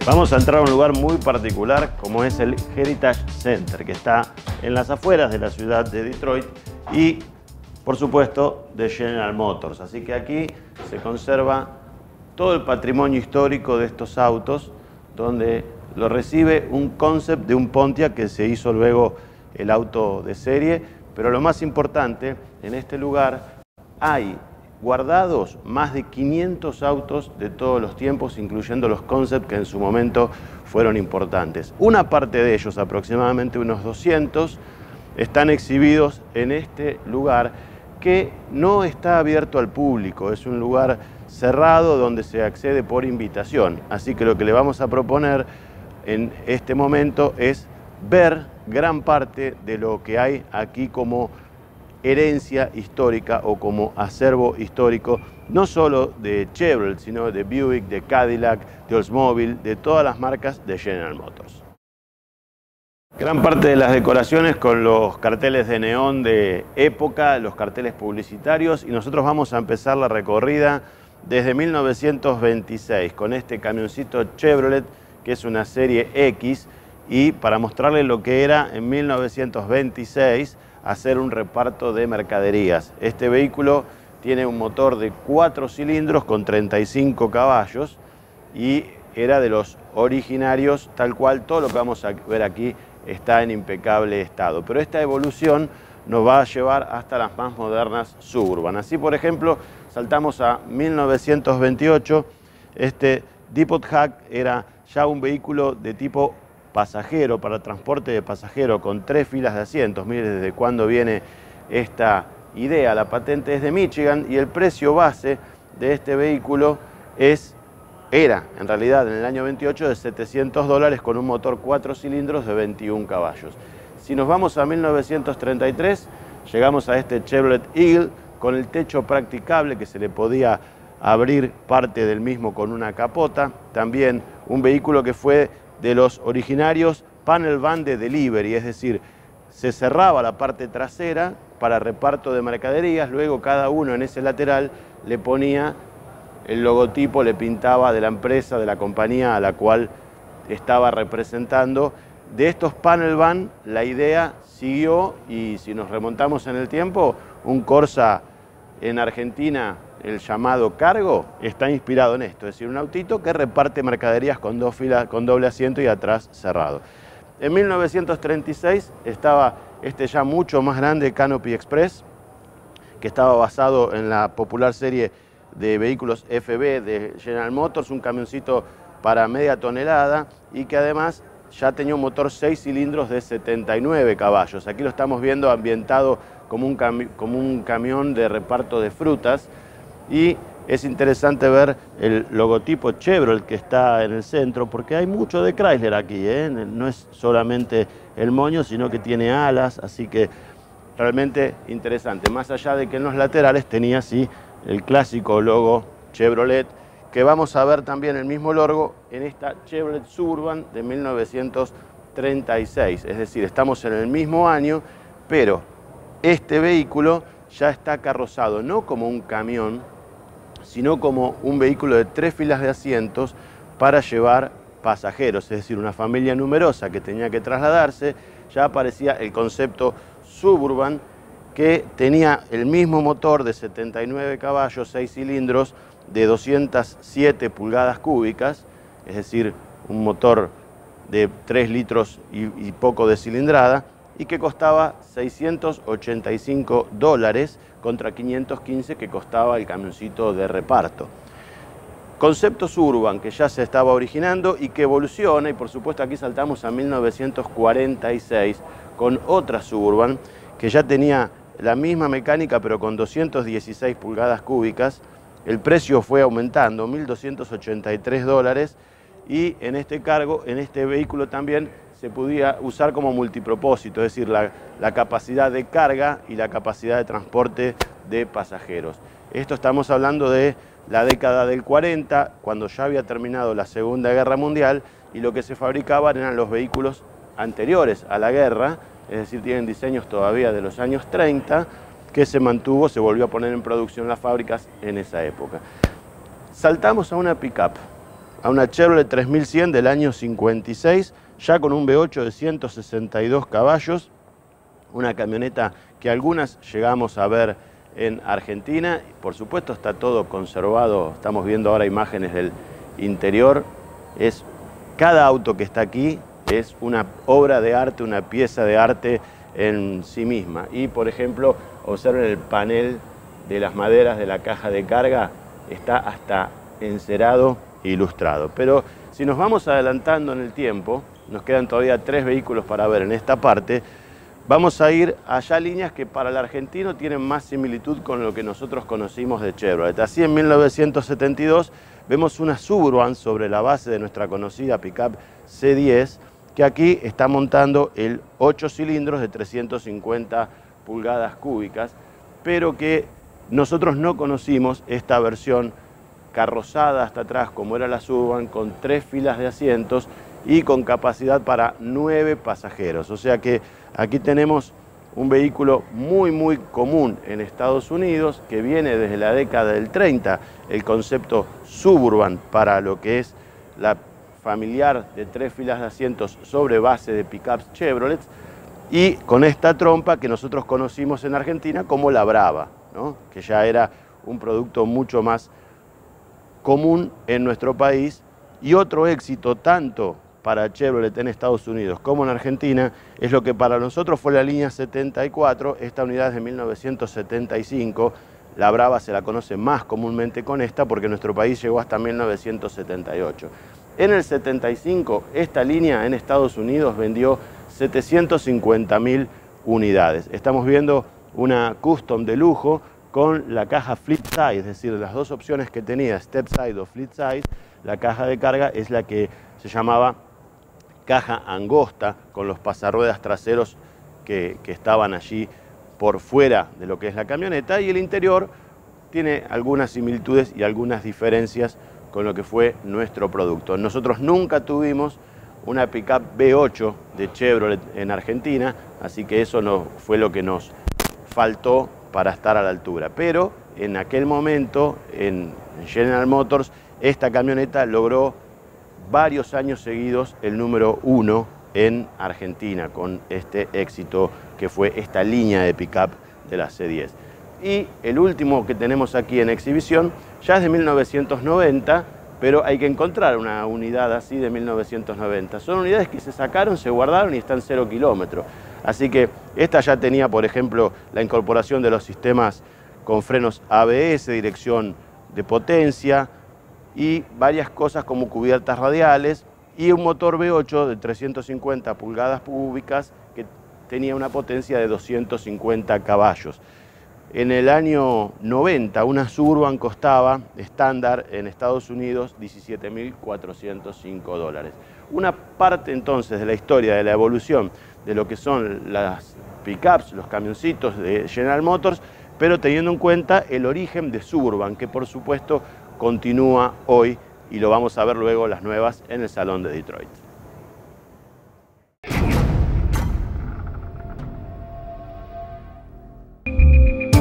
Vamos a entrar a un lugar muy particular como es el Heritage Center, que está en las afueras de la ciudad de Detroit y, por supuesto, de General Motors. Así que aquí se conserva todo el patrimonio histórico de estos autos, donde lo recibe un concept de un Pontiac que se hizo luego el auto de serie. Pero lo más importante, en este lugar hay guardados más de 500 autos de todos los tiempos, incluyendo los concept que en su momento fueron importantes. Una parte de ellos, aproximadamente unos 200, están exhibidos en este lugar que no está abierto al público. Es un lugar cerrado donde se accede por invitación. Así que lo que le vamos a proponer en este momento es ver gran parte de lo que hay aquí como herencia histórica o como acervo histórico, no solo de Chevrolet, sino de Buick, de Cadillac, de Oldsmobile, de todas las marcas de General Motors. Gran parte de las decoraciones con los carteles de neón de época, los carteles publicitarios, y nosotros vamos a empezar la recorrida desde 1926 con este camioncito Chevrolet, que es una serie X, y para mostrarles lo que era en 1926 hacer un reparto de mercaderías. Este vehículo tiene un motor de 4 cilindros con 35 caballos y era de los originarios, tal cual. Todo lo que vamos a ver aquí está en impecable estado. Pero esta evolución nos va a llevar hasta las más modernas Suburban. Así, por ejemplo, saltamos a 1928. Este Depot Hack era ya un vehículo de tipo pasajero, para transporte de pasajero, con 3 filas de asientos. Mire desde cuándo viene esta idea. La patente es de Michigan y el precio base de este vehículo era, en realidad, en el año 28 de $700 con un motor 4 cilindros de 21 caballos. Si nos vamos a 1933, llegamos a este Chevrolet Eagle con el techo practicable, que se le podía abrir parte del mismo con una capota. También un vehículo que fue de los originarios panel van de delivery, es decir, se cerraba la parte trasera para reparto de mercaderías, luego cada uno en ese lateral le ponía el logotipo, le pintaba de la empresa, de la compañía a la cual estaba representando. De estos panel van, la idea siguió, y si nos remontamos en el tiempo, un Corsa en Argentina, el llamado Cargo, está inspirado en esto, es decir, un autito que reparte mercaderías con 2 filas, con doble asiento y atrás cerrado. En 1936 estaba este ya mucho más grande Canopy Express, que estaba basado en la popular serie de vehículos FB de General Motors, un camioncito para media tonelada y que además ya tenía un motor 6 cilindros de 79 caballos. Aquí lo estamos viendo ambientado como un camión de reparto de frutas. Y es interesante ver el logotipo Chevrolet que está en el centro, porque hay mucho de Chrysler aquí, ¿eh? No es solamente el moño, sino que tiene alas, así que realmente interesante. Más allá de que en los laterales tenía así el clásico logo Chevrolet, que vamos a ver también el mismo logo en esta Chevrolet Suburban de 1936. Es decir, estamos en el mismo año, pero este vehículo ya está carrozado no como un camión, sino como un vehículo de 3 filas de asientos para llevar pasajeros, es decir, una familia numerosa que tenía que trasladarse. Ya aparecía el concepto Suburban, que tenía el mismo motor de 79 caballos, 6 cilindros, de 207 pulgadas cúbicas, es decir, un motor de 3 litros y poco de cilindrada, y que costaba $685 contra 515 que costaba el camioncito de reparto. Concepto Suburban que ya se estaba originando y que evoluciona, y por supuesto aquí saltamos a 1946 con otra Suburban que ya tenía la misma mecánica pero con 216 pulgadas cúbicas. El precio fue aumentando, $1.283, y en este vehículo también se podía usar como multipropósito, es decir, la capacidad de carga y la capacidad de transporte de pasajeros. Esto estamos hablando de la década del 40, cuando ya había terminado la Segunda Guerra Mundial, y lo que se fabricaban eran los vehículos anteriores a la guerra, es decir, tienen diseños todavía de los años 30, que se volvió a poner en producción en las fábricas en esa época. Saltamos a una pick-up. a una Chevrolet 3100 del año 56, ya con un V8 de 162 caballos, una camioneta que algunas llegamos a ver en Argentina. Por supuesto está todo conservado, estamos viendo ahora imágenes del interior. Cada auto que está aquí es una obra de arte, una pieza de arte en sí misma. Y por ejemplo, observen el panel de las maderas de la caja de carga, está hasta encerado e ilustrado. Pero si nos vamos adelantando en el tiempo, nos quedan todavía 3 vehículos para ver en esta parte. Vamos a ir allá líneas que para el argentino tienen más similitud con lo que nosotros conocimos de Chevrolet. Así en 1972 vemos una Suburban sobre la base de nuestra conocida pickup C10, que aquí está montando el 8 cilindros de 350 pulgadas cúbicas, pero que nosotros no conocimos esta versión carrozada hasta atrás como era la Suburban, con 3 filas de asientos y con capacidad para 9 pasajeros. O sea que aquí tenemos un vehículo muy común en Estados Unidos, que viene desde la década del 30, el concepto Suburban para lo que es la familiar de 3 filas de asientos sobre base de pickups Chevrolet, y con esta trompa que nosotros conocimos en Argentina como la Brava, ¿no? Que ya era un producto mucho más común en nuestro país. Y otro éxito tanto para Chevrolet en Estados Unidos como en Argentina es lo que para nosotros fue la línea 74, esta unidad es de 1975, la Brava se la conoce más comúnmente con esta porque nuestro país llegó hasta 1978. En el 75 esta línea en Estados Unidos vendió 750.000 unidades. Estamos viendo una custom de lujo con la caja flip side, es decir, las dos opciones que tenía, step side o flip side. La caja de carga es la que se llamaba caja angosta, con los pasarruedas traseros que estaban allí por fuera de lo que es la camioneta, y el interior tiene algunas similitudes y algunas diferencias con lo que fue nuestro producto. Nosotros nunca tuvimos una pickup V8 de Chevrolet en Argentina, así que eso no fue lo que nos faltó para estar a la altura. Pero en aquel momento, en General Motors, esta camioneta logró varios años seguidos el número 1 en Argentina, con este éxito que fue esta línea de pickup de la C10. Y el último que tenemos aquí en exhibición ya es de 1990, pero hay que encontrar una unidad así de 1990. Son unidades que se sacaron, se guardaron y están 0 kilómetros. Así que esta ya tenía, por ejemplo, la incorporación de los sistemas con frenos ABS, dirección de potencia y varias cosas como cubiertas radiales, y un motor V8 de 350 pulgadas cúbicas que tenía una potencia de 250 caballos. En el año 90, una Suburban costaba estándar en Estados Unidos $17.405. Una parte entonces de la historia de la evolución de lo que son las pickups, los camioncitos de General Motors, pero teniendo en cuenta el origen de Suburban, que por supuesto continúa hoy, y lo vamos a ver luego las nuevas en el Salón de Detroit.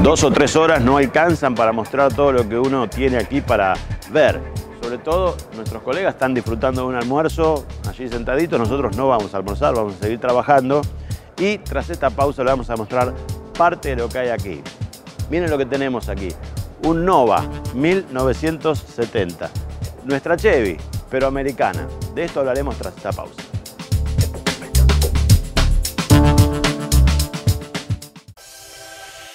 2 o 3 horas no alcanzan para mostrar todo lo que uno tiene aquí para ver. Sobre todo, nuestros colegas están disfrutando de un almuerzo allí sentaditos. Nosotros no vamos a almorzar, vamos a seguir trabajando. Y tras esta pausa le vamos a mostrar parte de lo que hay aquí. Miren lo que tenemos aquí. Un Nova 1970. Nuestra Chevy, pero americana. De esto hablaremos tras esta pausa.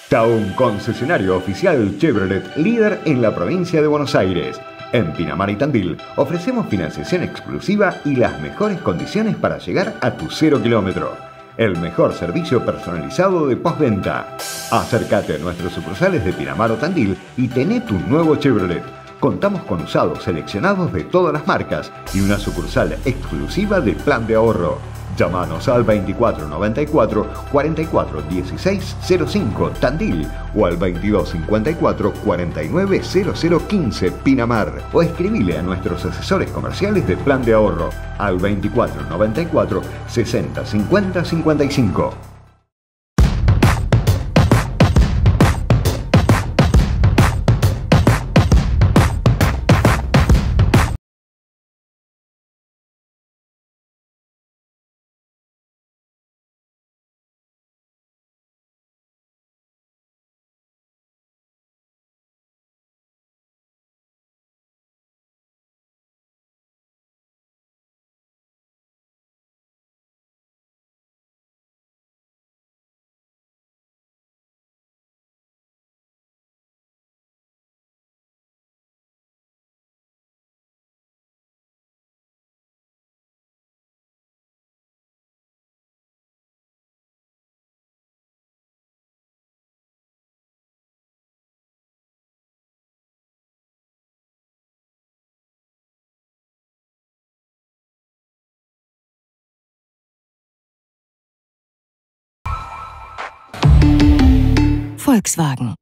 Taun, concesionario oficial Chevrolet, líder en la provincia de Buenos Aires. En Pinamar y Tandil ofrecemos financiación exclusiva y las mejores condiciones para llegar a tu 0 kilómetro. El mejor servicio personalizado de postventa. Acércate a nuestros sucursales de Pinamar o Tandil y tené tu nuevo Chevrolet. Contamos con usados seleccionados de todas las marcas y una sucursal exclusiva de plan de ahorro. Llámanos al 2494 44 16 05 Tandil o al 2254 49 0015 Pinamar, o escribile a nuestros asesores comerciales de plan de ahorro al 2494 60 50 55. Volkswagen.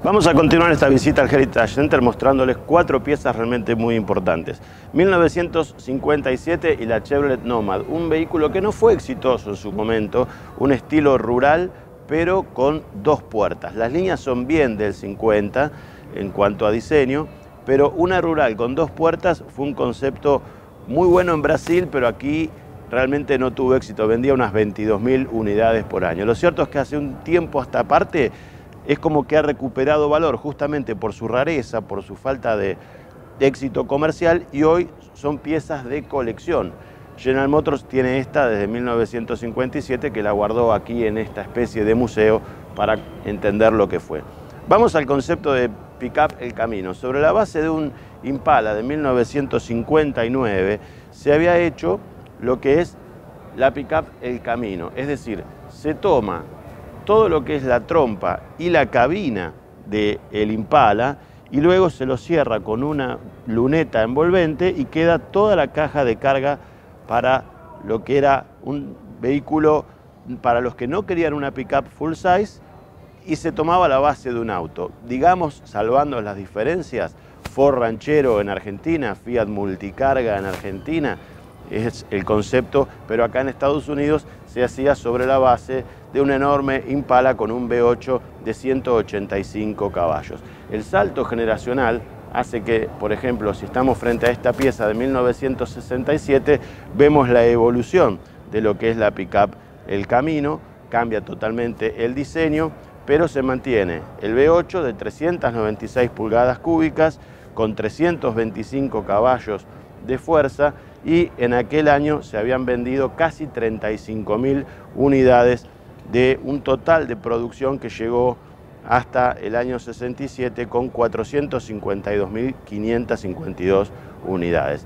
Vamos a continuar esta visita al Heritage Center mostrándoles 4 piezas realmente muy importantes. 1957 y la Chevrolet Nomad, un vehículo que no fue exitoso en su momento, un estilo rural pero con 2 puertas. Las líneas son bien del 50 en cuanto a diseño, pero una rural con 2 puertas fue un concepto muy bueno en Brasil, pero aquí realmente no tuvo éxito, vendía unas 22.000 unidades por año. Lo cierto es que hace un tiempo a esta parte es como que ha recuperado valor justamente por su rareza, por su falta de éxito comercial, y hoy son piezas de colección. General Motors tiene esta desde 1957, que la guardó aquí en esta especie de museo para entender lo que fue. Vamos al concepto de pickup El Camino. Sobre la base de un Impala de 1959 se había hecho lo que es la pickup El Camino, es decir, se toma todo lo que es la trompa y la cabina del Impala y luego se lo cierra con una luneta envolvente y queda toda la caja de carga para lo que era un vehículo para los que no querían una pickup full size, y se tomaba la base de un auto. Digamos, salvando las diferencias, Ford Ranchero en Argentina, Fiat Multicarga en Argentina, es el concepto, pero acá en Estados Unidos se hacía sobre la base de un enorme Impala con un V8 de 185 caballos. El salto generacional hace que, por ejemplo, si estamos frente a esta pieza de 1967, vemos la evolución de lo que es la pickup El Camino, cambia totalmente el diseño, pero se mantiene el V8 de 396 pulgadas cúbicas con 325 caballos de fuerza, y en aquel año se habían vendido casi 35.000 unidades de un total de producción que llegó hasta el año 67 con 452.552 unidades.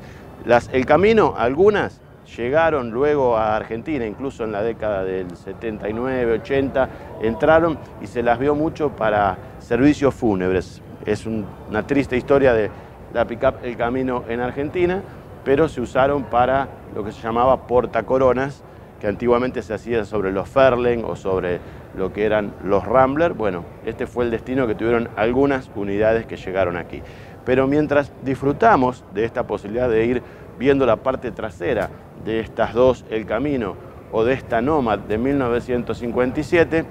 El Camino, algunas llegaron luego a Argentina, incluso en la década del 79, 80, entraron y se las vio mucho para servicios fúnebres. Es una triste historia de la pickup El Camino en Argentina, pero se usaron para lo que se llamaba portacoronas, que antiguamente se hacía sobre los Fairlane o sobre lo que eran los Rambler. Bueno, este fue el destino que tuvieron algunas unidades que llegaron aquí. Pero mientras disfrutamos de esta posibilidad de ir viendo la parte trasera de estas 2 El Camino o de esta Nomad de 1957,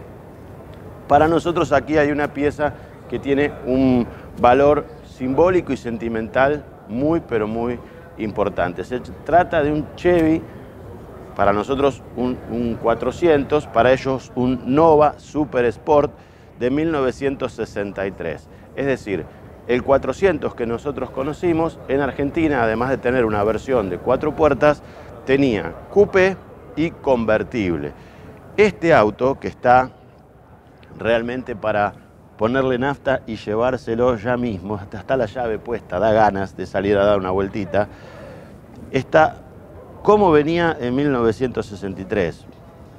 para nosotros aquí hay una pieza que tiene un valor simbólico y sentimental muy, pero muy importante. Se trata de un Chevy, para nosotros un 400, para ellos un Nova Super Sport de 1963. Es decir, el 400 que nosotros conocimos en Argentina, además de tener una versión de 4 puertas, tenía coupé y convertible. Este auto, que está realmente para ponerle nafta y llevárselo ya mismo, está la llave puesta, da ganas de salir a dar una vueltita, está como venía en 1963.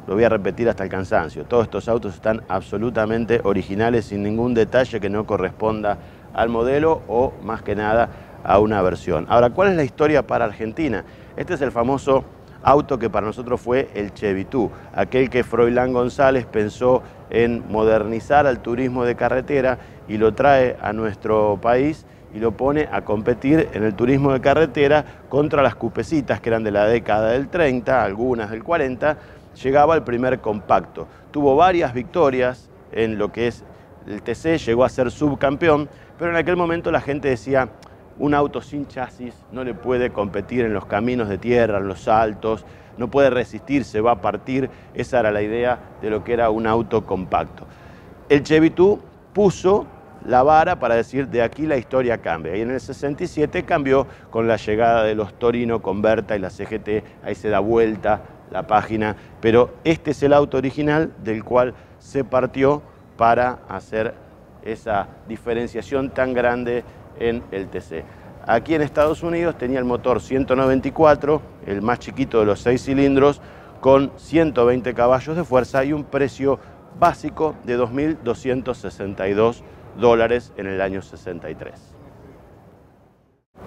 Lo voy a repetir hasta el cansancio. Todos estos autos están absolutamente originales, sin ningún detalle que no corresponda al modelo o, más que nada, a una versión. Ahora, ¿cuál es la historia para Argentina? Este es el famoso auto que para nosotros fue el Chevy Two, aquel que Froilán González pensó en modernizar al turismo de carretera y lo trae a nuestro país y lo pone a competir en el turismo de carretera contra las cupecitas que eran de la década del 30, algunas del 40, llegaba el primer compacto. Tuvo varias victorias en lo que es el TC, llegó a ser subcampeón, pero en aquel momento la gente decía, un auto sin chasis no le puede competir en los caminos de tierra, en los saltos, no puede resistir, se va a partir. Esa era la idea de lo que era un auto compacto. El Chevy Two puso la vara para decir, de aquí la historia cambia. Y en el 67 cambió con la llegada de los Torino Converta y la CGT, ahí se da vuelta la página, pero este es el auto original del cual se partió para hacer esa diferenciación tan grande en el TC. Aquí en Estados Unidos tenía el motor 194, el más chiquito de los 6 cilindros, con 120 caballos de fuerza y un precio básico de $2.262 en el año 63.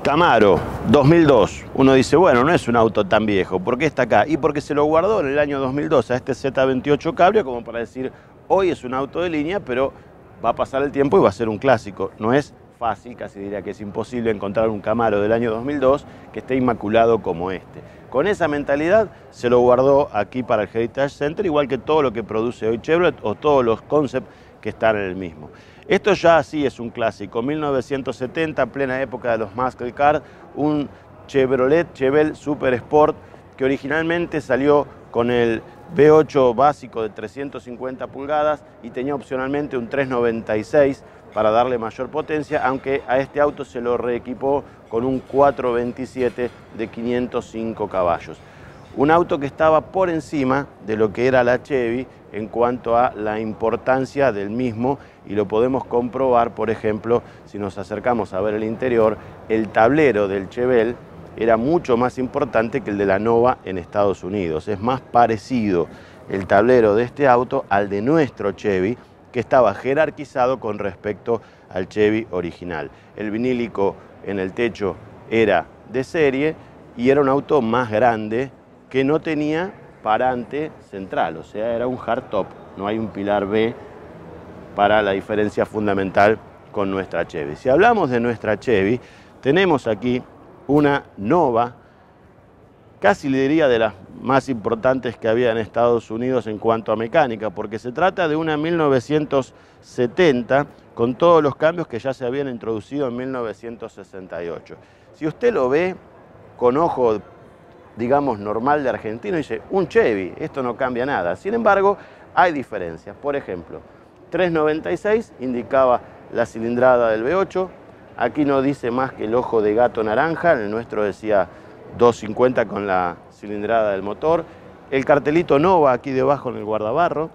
Camaro 2002. Uno dice, bueno, no es un auto tan viejo, ¿por qué está acá? Y porque se lo guardó en el año 2002 a este Z28 Cabrio como para decir, hoy es un auto de línea, pero va a pasar el tiempo y va a ser un clásico. No es fácil, casi diría que es imposible encontrar un Camaro del año 2002 que esté inmaculado como este. Con esa mentalidad se lo guardó aquí para el Heritage Center, igual que todo lo que produce hoy Chevrolet o todos los concepts que están en el mismo. Esto ya sí es un clásico, 1970, plena época de los muscle cars, un Chevelle Super Sport que originalmente salió con el V8 básico de 350 pulgadas y tenía opcionalmente un 396 para darle mayor potencia, aunque a este auto se lo reequipó con un 427 de 505 caballos. Un auto que estaba por encima de lo que era la Chevy en cuanto a la importancia del mismo, y lo podemos comprobar, por ejemplo, si nos acercamos a ver el interior, el tablero del Chevelle era mucho más importante que el de la Nova en Estados Unidos. Es más parecido el tablero de este auto al de nuestro Chevy, que estaba jerarquizado con respecto al Chevy original. El vinílico en el techo era de serie y era un auto más grande que no tenía parante central, o sea, era un hardtop, no hay un pilar B para la diferencia fundamental con nuestra Chevy. Si hablamos de nuestra Chevy, tenemos aquí una Nova, casi le diría de las más importantes que había en Estados Unidos en cuanto a mecánica, porque se trata de una 1970 con todos los cambios que ya se habían introducido en 1968. Si usted lo ve con ojo, digamos, normal de argentino, dice, un Chevy, esto no cambia nada. Sin embargo, hay diferencias. Por ejemplo, 396 indicaba la cilindrada del V8, aquí no dice más que el ojo de gato naranja, en el nuestro decía 250 con la cilindrada del motor. El cartelito Nova aquí debajo en el guardabarro,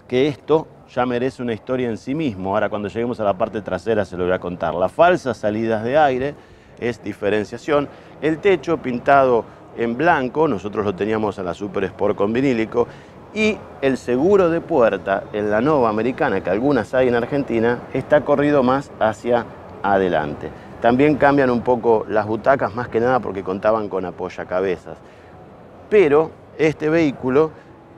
que esto ya merece una historia en sí mismo. Ahora cuando lleguemos a la parte trasera se lo voy a contar. Las falsas salidas de aire es diferenciación. El techo pintado en blanco, nosotros lo teníamos en la Super Sport con vinílico, y el seguro de puerta en la Nova americana, que algunas hay en Argentina, está corrido más hacia adelante. También cambian un poco las butacas, más que nada porque contaban con apoyacabezas. Pero este vehículo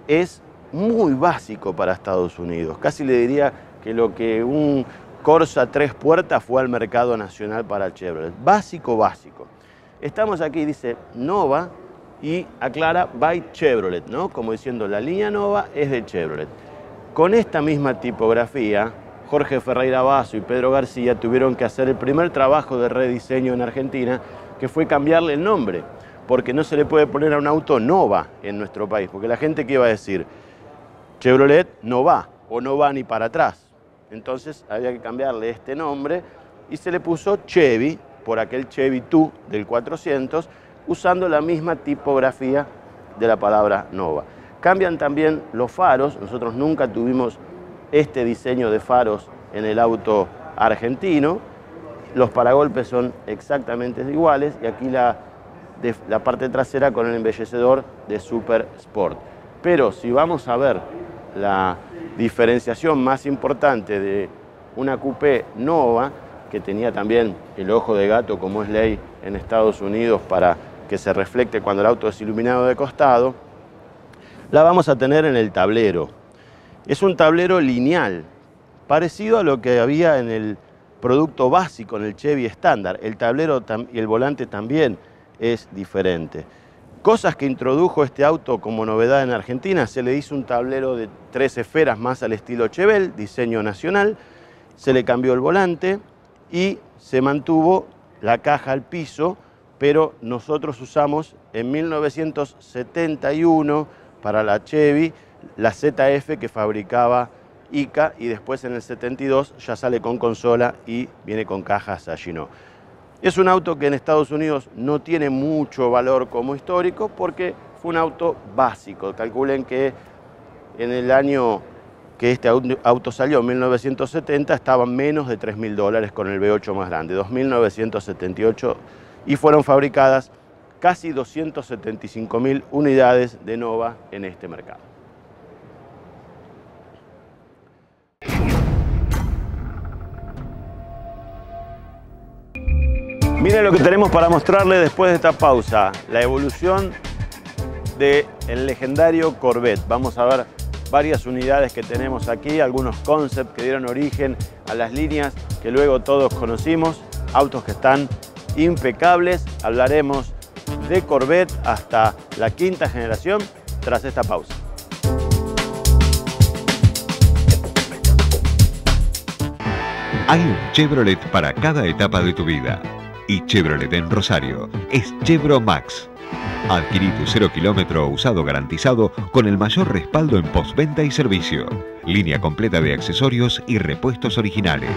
es muy básico para Estados Unidos. Casi le diría que lo que un Corsa 3 puertas fue al mercado nacional para Chevrolet. Básico, básico. Estamos aquí, dice Nova, y aclara by Chevrolet, ¿no? Como diciendo, la línea Nova es de Chevrolet. Con esta misma tipografía, Jorge Ferreira Basso y Pedro García tuvieron que hacer el primer trabajo de rediseño en Argentina, que fue cambiarle el nombre, porque no se le puede poner a un auto Nova en nuestro país, porque la gente, ¿qué iba a decir? Chevrolet no va, o no va ni para atrás. Entonces había que cambiarle este nombre y se le puso Chevy, por aquel Chevy 2 del 400, usando la misma tipografía de la palabra Nova. Cambian también los faros. Nosotros nunca tuvimos este diseño de faros en el auto argentino. Los paragolpes son exactamente iguales y aquí la parte trasera con el embellecedor de Super Sport. Pero si vamos a ver la diferenciación más importante de una coupé Nova, que tenía también el ojo de gato como es ley en Estados Unidos para que se reflecte cuando el auto es iluminado de costado, la vamos a tener en el tablero. Es un tablero lineal, parecido a lo que había en el producto básico, en el Chevy estándar. El tablero y el volante también es diferente. Cosas que introdujo este auto como novedad en Argentina: se le hizo un tablero de 3 esferas más al estilo Chevelle, diseño nacional, se le cambió el volante y se mantuvo la caja al piso, pero nosotros usamos en 1971 para la Chevy la ZF que fabricaba ICA, y después en el 72 ya sale con consola y viene con cajas Agino. Es un auto que en Estados Unidos no tiene mucho valor como histórico porque fue un auto básico. Calculen que en el año que este auto salió, en 1970, estaban menos de $3.000 con el V8 más grande, 2.978, y fueron fabricadas casi 275.000 unidades de Nova en este mercado. Miren lo que tenemos para mostrarles después de esta pausa, la evolución del legendario Corvette. Vamos a ver varias unidades que tenemos aquí, algunos concepts que dieron origen a las líneas que luego todos conocimos, autos que están impecables. Hablaremos de Corvette hasta la quinta generación tras esta pausa. Hay un Chevrolet para cada etapa de tu vida. Y Chevrolet en Rosario es Chevro Max. Adquirí tu 0 kilómetro usado garantizado con el mayor respaldo en postventa y servicio. Línea completa de accesorios y repuestos originales.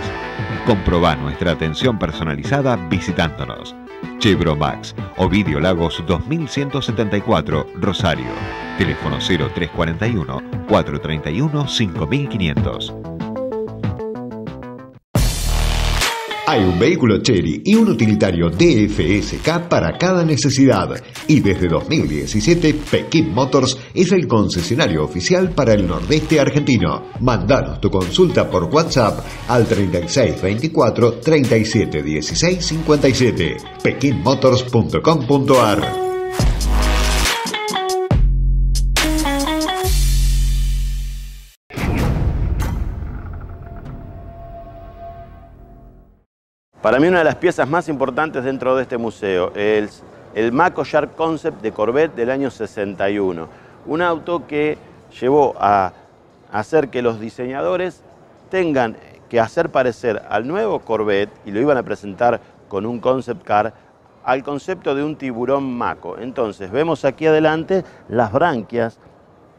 Comprobá nuestra atención personalizada visitándonos. Chevro Max, Ovidio Lagos 2174, Rosario. Teléfono 0341 431 5500. Hay un vehículo Chery y un utilitario DFSK para cada necesidad. Y desde 2017, Pekin Motors es el concesionario oficial para el nordeste argentino. Mandanos tu consulta por WhatsApp al 3624 37 16 57. pekinmotors.com.ar. Para mí una de las piezas más importantes dentro de este museo es el Mako Shark Concept de Corvette del año 61. Un auto que llevó a hacer que los diseñadores tengan que hacer parecer al nuevo Corvette, y lo iban a presentar con un concept car, al concepto de un tiburón Mako. Entonces vemos aquí adelante las branquias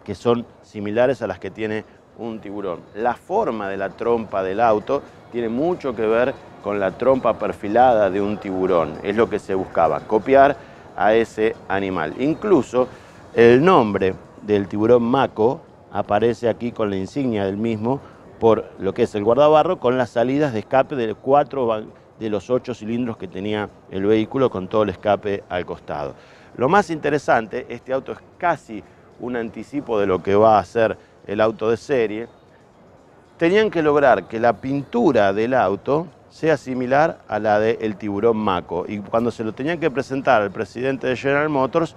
que son similares a las que tiene un tiburón. La forma de la trompa del auto tiene mucho que ver con la trompa perfilada de un tiburón. Es lo que se buscaba, copiar a ese animal. Incluso el nombre del tiburón Mako aparece aquí con la insignia del mismo por lo que es el guardabarro, con las salidas de escape de 4 de los 8 cilindros que tenía el vehículo, con todo el escape al costado. Lo más interesante, este auto es casi un anticipo de lo que va a ser el auto de serie. Tenían que lograr que la pintura del auto sea similar a la del tiburón Mako, y cuando se lo tenían que presentar al presidente de General Motors,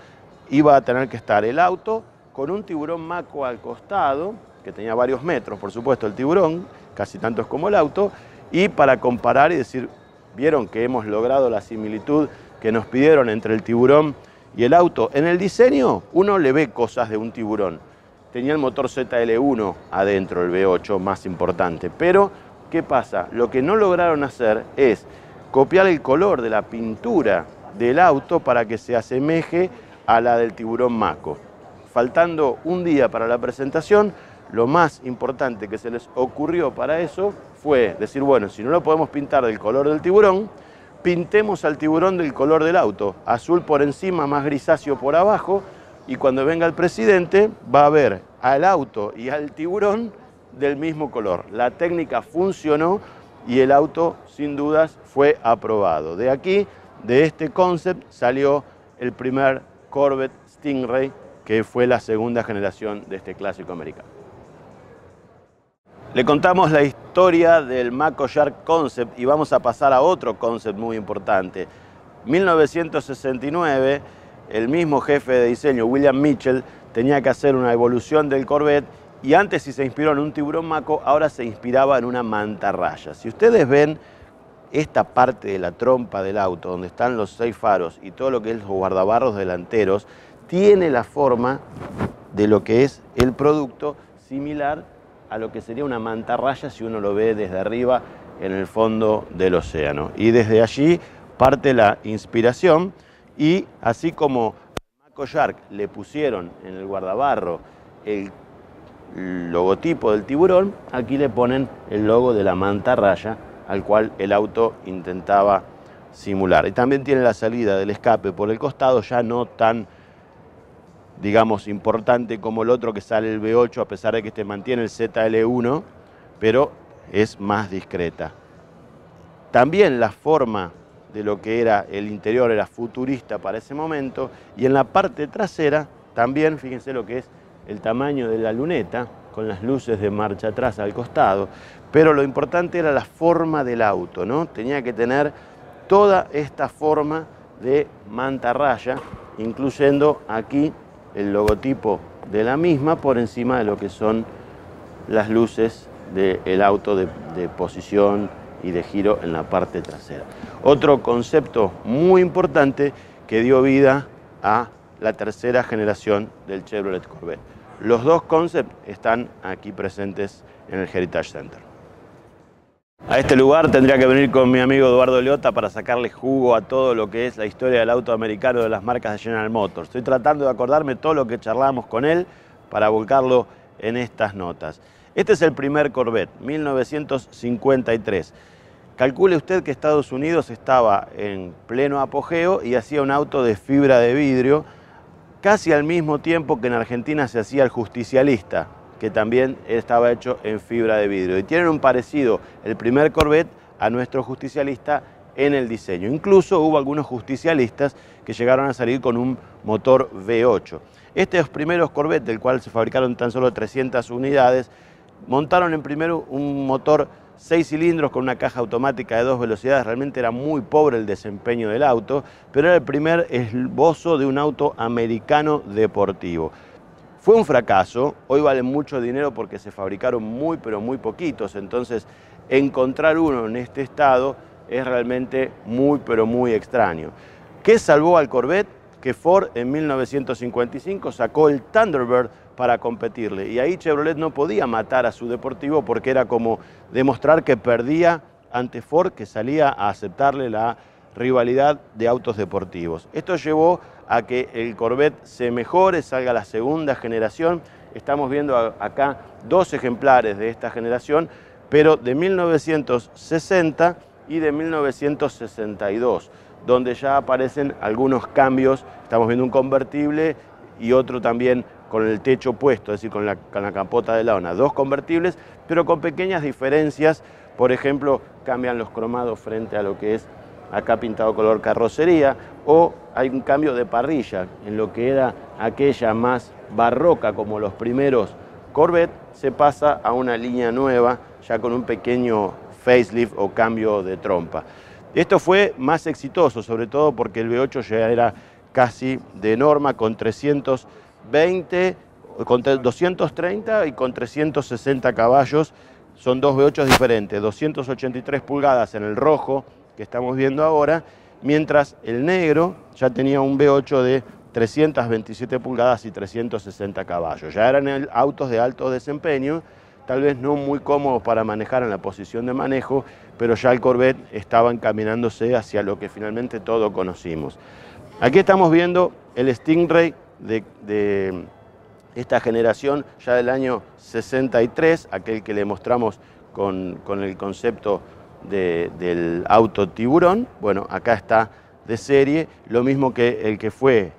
iba a tener que estar el auto con un tiburón Mako al costado, que tenía varios metros, por supuesto, el tiburón, casi tantos como el auto, y para comparar y decir, vieron que hemos logrado la similitud que nos pidieron entre el tiburón y el auto. En el diseño uno le ve cosas de un tiburón. Tenía el motor ZL1 adentro, el V8 más importante, pero ¿qué pasa? Lo que no lograron hacer es copiar el color de la pintura del auto para que se asemeje a la del tiburón Mako. Faltando un día para la presentación, lo más importante que se les ocurrió para eso fue decir, bueno, si no lo podemos pintar del color del tiburón, pintemos al tiburón del color del auto, azul por encima, más grisáceo por abajo, y cuando venga el presidente va a ver al auto y al tiburón del mismo color. La técnica funcionó y el auto sin dudas fue aprobado. De aquí, de este concept, salió el primer Corvette Stingray, que fue la segunda generación de este clásico americano. Le contamos la historia del Mako Shark Concept y vamos a pasar a otro concept muy importante. 1969, el mismo jefe de diseño, William Mitchell, tenía que hacer una evolución del Corvette, y antes, si se inspiró en un tiburón Mako, ahora se inspiraba en una mantarraya. Si ustedes ven esta parte de la trompa del auto, donde están los 6 faros y todo lo que es los guardabarros delanteros, tiene la forma de lo que es el producto, similar a lo que sería una mantarraya si uno lo ve desde arriba en el fondo del océano. Y desde allí parte la inspiración, y así como al Mako Shark le pusieron en el guardabarro el logotipo del tiburón, aquí le ponen el logo de la mantarraya al cual el auto intentaba simular. Y también tiene la salida del escape por el costado, ya no tan, digamos, importante como el otro, que sale el V8, a pesar de que este mantiene el ZL1, pero es más discreta. También la forma de lo que era el interior era futurista para ese momento, y en la parte trasera también, fíjense lo que es el tamaño de la luneta, con las luces de marcha atrás al costado, pero lo importante era la forma del auto, ¿no? Tenía que tener toda esta forma de mantarraya, incluyendo aquí el logotipo de la misma por encima de lo que son las luces del auto de posición y de giro en la parte trasera. Otro concepto muy importante que dio vida a la tercera generación del Chevrolet Corvette. Los dos conceptos están aquí presentes en el Heritage Center. A este lugar tendría que venir con mi amigo Eduardo Leota para sacarle jugo a todo lo que es la historia del auto americano de las marcas de General Motors. Estoy tratando de acordarme todo lo que charlamos con él para volcarlo en estas notas. Este es el primer Corvette, 1953. Calcule usted que Estados Unidos estaba en pleno apogeo y hacía un auto de fibra de vidrio, casi al mismo tiempo que en Argentina se hacía el Justicialista, que también estaba hecho en fibra de vidrio. Y tienen un parecido, el primer Corvette, a nuestro Justicialista en el diseño. Incluso hubo algunos Justicialistas que llegaron a salir con un motor V8. Estos primeros Corvette, del cual se fabricaron tan solo 300 unidades, montaron en primero un motor 6 cilindros con una caja automática de 2 velocidades. Realmente era muy pobre el desempeño del auto, pero era el primer esbozo de un auto americano deportivo. Fue un fracaso, hoy valen mucho dinero porque se fabricaron muy pero muy poquitos, entonces encontrar uno en este estado es realmente muy pero muy extraño. ¿Qué salvó al Corvette? Que Ford en 1955 sacó el Thunderbird para competirle, y ahí Chevrolet no podía matar a su deportivo porque era como demostrar que perdía ante Ford, que salía a aceptarle la rivalidad de autos deportivos. Esto llevó a que el Corvette se mejore, salga la segunda generación. Estamos viendo acá dos ejemplares de esta generación, pero de 1960 y de 1962, donde ya aparecen algunos cambios. Estamos viendo un convertible y otro también con el techo puesto, es decir, con la capota de lona. Dos convertibles, pero con pequeñas diferencias. Por ejemplo, cambian los cromados frente a lo que es acá pintado color carrocería, o hay un cambio de parrilla en lo que era aquella más barroca como los primeros Corvette, se pasa a una línea nueva ya con un pequeño facelift o cambio de trompa. Esto fue más exitoso, sobre todo porque el V8 ya era casi de norma, con 320, con 230 y con 360 caballos. Son dos V8 diferentes, 283 pulgadas en el rojo que estamos viendo ahora, mientras el negro ya tenía un V8 de 327 pulgadas y 360 caballos. Ya eran autos de alto desempeño, tal vez no muy cómodos para manejar en la posición de manejo, pero ya el Corvette estaba encaminándose hacia lo que finalmente todos conocimos. Aquí estamos viendo el Stingray de esta generación ya del año 63, aquel que le mostramos con el concepto del auto tiburón. Bueno, acá está de serie, lo mismo que el que fue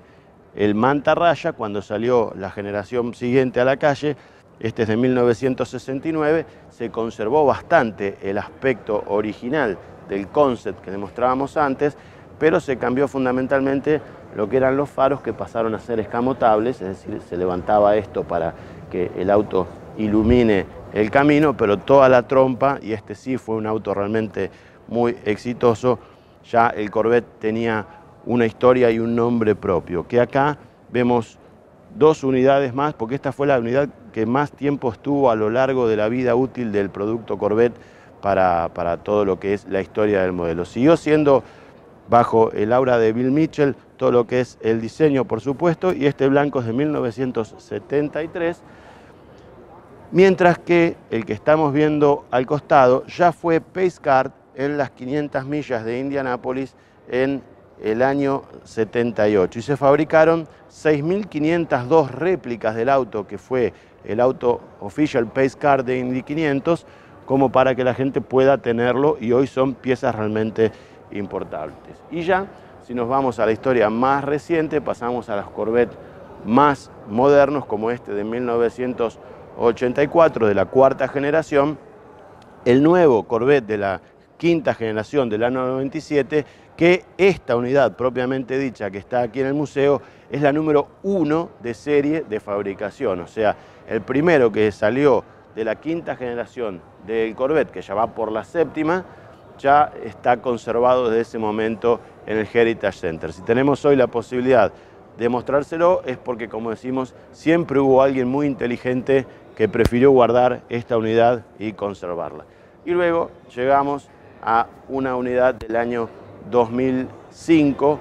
el mantarraya cuando salió la generación siguiente a la calle. Este es de 1969, se conservó bastante el aspecto original del concept que demostrábamos antes, pero se cambió fundamentalmente lo que eran los faros, que pasaron a ser escamotables, es decir, se levantaba esto para que el auto ilumine el camino, pero toda la trompa, y este sí fue un auto realmente muy exitoso, ya el Corvette tenía una historia y un nombre propio, que acá vemos dos unidades más, porque esta fue la unidad que más tiempo estuvo a lo largo de la vida útil del producto Corvette para todo lo que es la historia del modelo. Siguió siendo bajo el aura de Bill Mitchell todo lo que es el diseño, por supuesto, y este blanco es de 1973, mientras que el que estamos viendo al costado ya fue Pace Car en las 500 millas de Indianápolis en el año 78, y se fabricaron 6.502 réplicas del auto, que fue el auto Official Pace Car de Indy 500, como para que la gente pueda tenerlo, y hoy son piezas realmente importantes. Y ya, si nos vamos a la historia más reciente, pasamos a los Corvette más modernos, como este de 1984, de la cuarta generación, el nuevo Corvette de la quinta generación del año 97, que esta unidad propiamente dicha que está aquí en el museo es la número 1 de serie de fabricación, o sea, el primero que salió de la quinta generación del Corvette, que ya va por la séptima, ya está conservado desde ese momento en el Heritage Center. Si tenemos hoy la posibilidad de mostrárselo es porque, como decimos, siempre hubo alguien muy inteligente que prefirió guardar esta unidad y conservarla. Y luego llegamos a una unidad del año 2005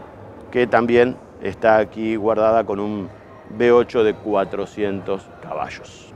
que también está aquí guardada con un V8 de 400 caballos.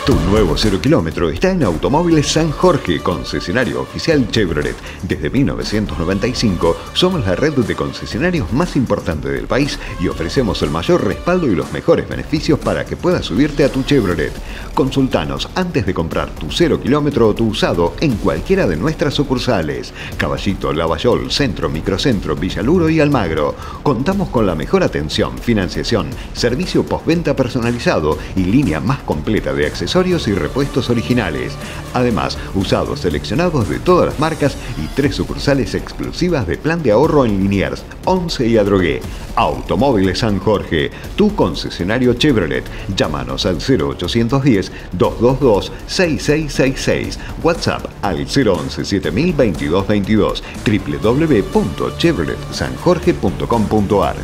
Tu nuevo 0 kilómetro está en Automóviles San Jorge, concesionario oficial Chevrolet. Desde 1995 somos la red de concesionarios más importante del país y ofrecemos el mayor respaldo y los mejores beneficios para que puedas subirte a tu Chevrolet. Consultanos antes de comprar tu 0 kilómetro o tu usado en cualquiera de nuestras sucursales. Caballito, Lavallol, Centro, Microcentro, Villaluro y Almagro. Contamos con la mejor atención, financiación, servicio postventa personalizado y línea más completa de accesorios y repuestos originales. Además, usados seleccionados de todas las marcas y 3 sucursales exclusivas de plan de ahorro en Liniers, 11 y Adrogué. Automóviles San Jorge, tu concesionario Chevrolet. Llámanos al 0810-222-6666. WhatsApp al 011 702222. www.chevroletsanjorge.com.ar.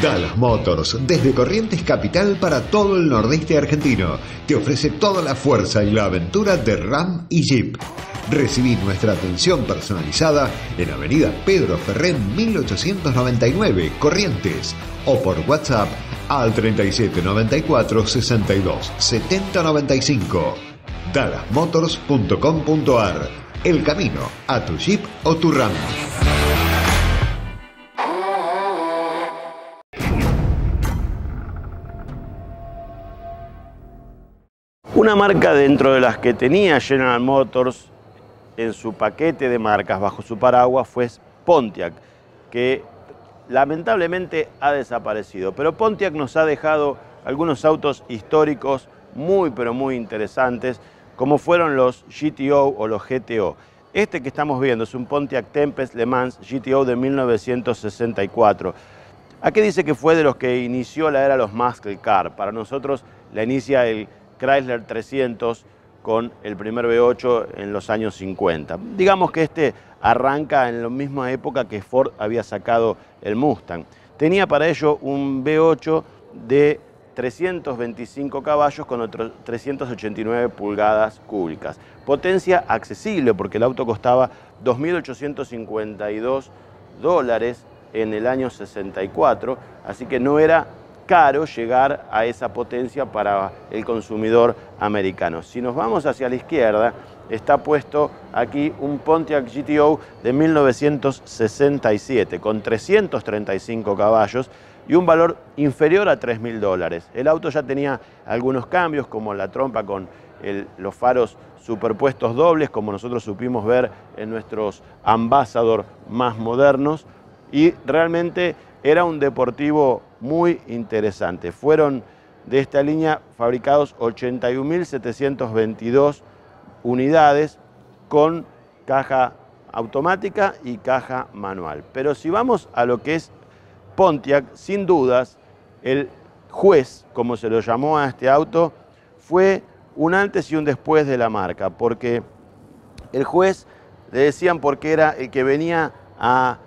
Dallas Motors, desde Corrientes Capital para todo el nordeste argentino, te ofrece toda la fuerza y la aventura de Ram y Jeep. Recibí nuestra atención personalizada en Avenida Pedro Ferrén 1899, Corrientes, o por WhatsApp al 3794 62 70 95. dallasmotors.com.ar. El camino a tu Jeep o tu Ram. Una marca dentro de las que tenía General Motors en su paquete de marcas bajo su paraguas fue Pontiac, que lamentablemente ha desaparecido. Pero Pontiac nos ha dejado algunos autos históricos muy pero muy interesantes, como fueron los GTO o los GTO. Este que estamos viendo es un Pontiac Tempest Le Mans GTO de 1964. Aquí dice que fue de los que inició la era de los muscle car. Para nosotros la inicia el Chrysler 300 con el primer V8 en los años 50. Digamos que este arranca en la misma época que Ford había sacado el Mustang. Tenía para ello un V8 de 325 caballos con otros 389 pulgadas cúbicas. Potencia accesible porque el auto costaba $2.852 en el año 64, así que no era caro llegar a esa potencia para el consumidor americano. Si nos vamos hacia la izquierda, está puesto aquí un Pontiac GTO de 1967 con 335 caballos y un valor inferior a $3.000. El auto ya tenía algunos cambios, como la trompa con los faros superpuestos dobles, como nosotros supimos ver en nuestros Ambassador más modernos, y realmente era un deportivo muy interesante. Fueron de esta línea fabricados 81.722 unidades con caja automática y caja manual. Pero si vamos a lo que es Pontiac, sin dudas, el juez, como se lo llamó a este auto, fue un antes y un después de la marca, porque el juez le decían porque era el que venía a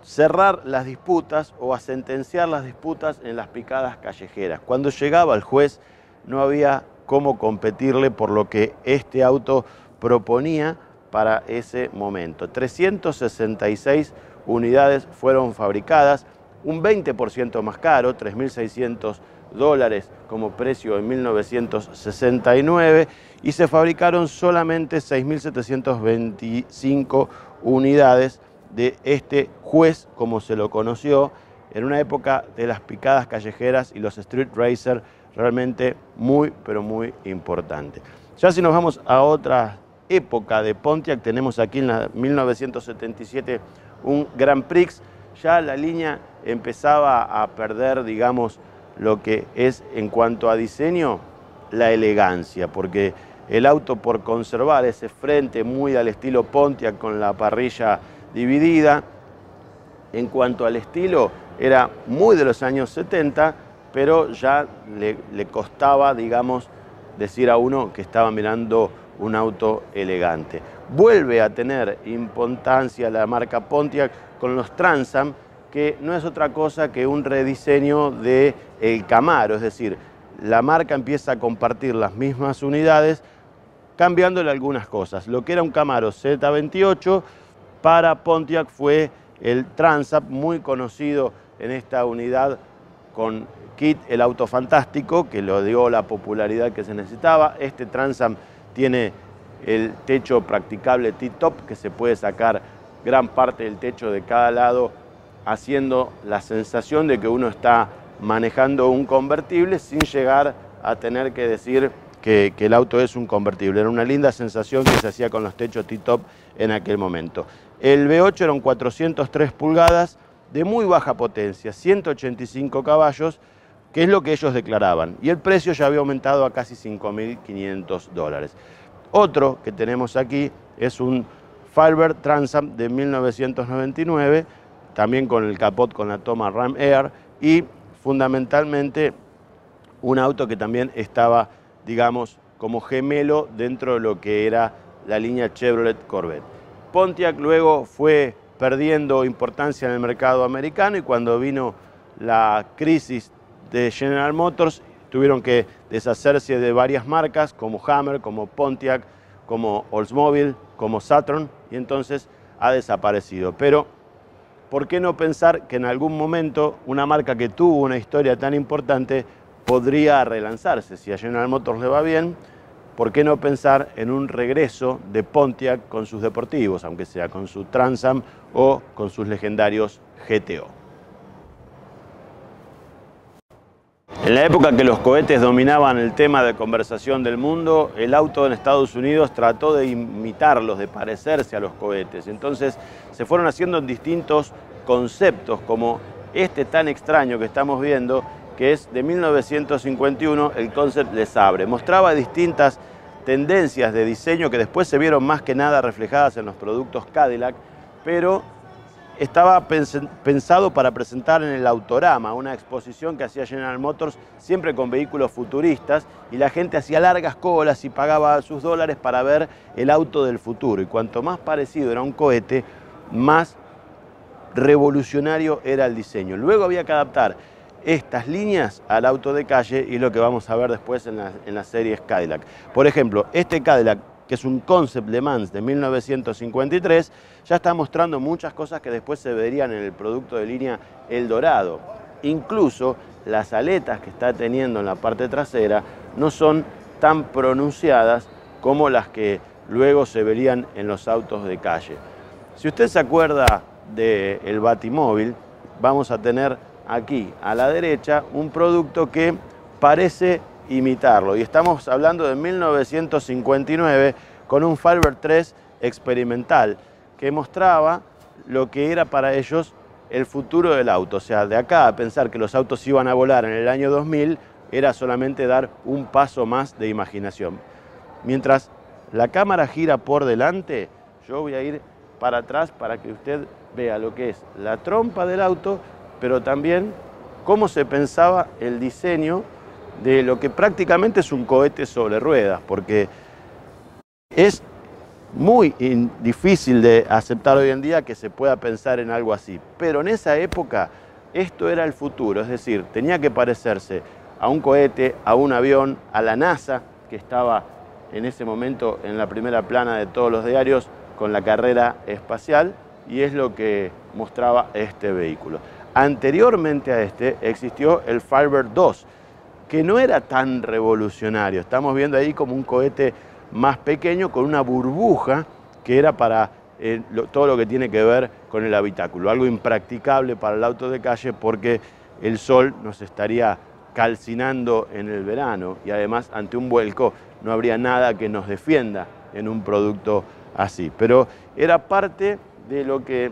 cerrar las disputas o a sentenciar las disputas en las picadas callejeras. Cuando llegaba el juez no había cómo competirle por lo que este auto proponía para ese momento. 366 unidades fueron fabricadas, un 20% más caro, $3.600 como precio en 1969, y se fabricaron solamente 6.725 unidades de este juez, como se lo conoció, en una época de las picadas callejeras y los street racers realmente muy, pero muy importante. Ya si nos vamos a otra época de Pontiac, tenemos aquí en la 1977 un Grand Prix. Ya la línea empezaba a perder, digamos, lo que es en cuanto a diseño, la elegancia, porque el auto, por conservar ese frente muy al estilo Pontiac con la parrilla dividida, En cuanto al estilo, era muy de los años 70, pero ya le costaba, digamos, decir a uno que estaba mirando un auto elegante. Vuelve a tener importancia la marca Pontiac con los Trans Am, que no es otra cosa que un rediseño del Camaro, es decir, la marca empieza a compartir las mismas unidades, cambiándole algunas cosas. Lo que era un Camaro Z28 para Pontiac fue el Trans Am, muy conocido en esta unidad con Kit, el auto fantástico, que lo dio la popularidad que se necesitaba. Este Trans Am tiene el techo practicable T-Top, que se puede sacar gran parte del techo de cada lado, haciendo la sensación de que uno está manejando un convertible sin llegar a tener que decir que el auto es un convertible. Era una linda sensación que se hacía con los techos T-Top en aquel momento. El V8 eran 403 pulgadas de muy baja potencia, 185 caballos, que es lo que ellos declaraban. Y el precio ya había aumentado a casi $5.500. Otro que tenemos aquí es un Firebird Trans Am de 1999, también con el capot con la toma Ram Air, y fundamentalmente un auto que también estaba, digamos, como gemelo dentro de lo que era la línea Chevrolet Corvette. Pontiac luego fue perdiendo importancia en el mercado americano y cuando vino la crisis de General Motors tuvieron que deshacerse de varias marcas como Hammer, como Pontiac, como Oldsmobile, como Saturn, y entonces ha desaparecido. Pero ¿por qué no pensar que en algún momento una marca que tuvo una historia tan importante podría relanzarse? Si a General Motors le va bien, ¿por qué no pensar en un regreso de Pontiac con sus deportivos, aunque sea con su Trans Am o con sus legendarios GTO? En la época que los cohetes dominaban el tema de conversación del mundo, el auto en Estados Unidos trató de imitarlos, de parecerse a los cohetes. Entonces se fueron haciendo distintos conceptos, como este tan extraño que estamos viendo, que es de 1951, el Concept Le Sabre. Mostraba distintas tendencias de diseño que después se vieron más que nada reflejadas en los productos Cadillac, pero estaba pensado para presentar en el Autorama, una exposición que hacía General Motors siempre con vehículos futuristas, y la gente hacía largas colas y pagaba sus dólares para ver el auto del futuro. Y cuanto más parecido era un cohete, más revolucionario era el diseño. Luego había que adaptar estas líneas al auto de calle y lo que vamos a ver después en las series Cadillac. Por ejemplo, este Cadillac, que es un Concept Le Mans de 1953, ya está mostrando muchas cosas que después se verían en el producto de línea Eldorado. Incluso las aletas que está teniendo en la parte trasera no son tan pronunciadas como las que luego se verían en los autos de calle. Si usted se acuerda del Batimóvil, vamos a tener aquí a la derecha un producto que parece imitarlo, y estamos hablando de 1959 con un Firebird 3 experimental que mostraba lo que era para ellos el futuro del auto. O sea, de acá a pensar que los autos iban a volar en el año 2000 era solamente dar un paso más de imaginación. Mientras la cámara gira por delante, yo voy a ir para atrás para que usted vea lo que es la trompa del auto, pero también cómo se pensaba el diseño de lo que prácticamente es un cohete sobre ruedas, porque es muy difícil de aceptar hoy en día que se pueda pensar en algo así. Pero en esa época esto era el futuro, es decir, tenía que parecerse a un cohete, a un avión, a la NASA, que estaba en ese momento en la primera plana de todos los diarios con la carrera espacial, y es lo que mostraba este vehículo. Anteriormente a este existió el Firebird 2, que no era tan revolucionario. Estamos viendo ahí como un cohete más pequeño con una burbuja que era para todo lo que tiene que ver con el habitáculo. Algo impracticable para el auto de calle porque el sol nos estaría calcinando en el verano y además ante un vuelco no habría nada que nos defienda en un producto así. Pero era parte de lo que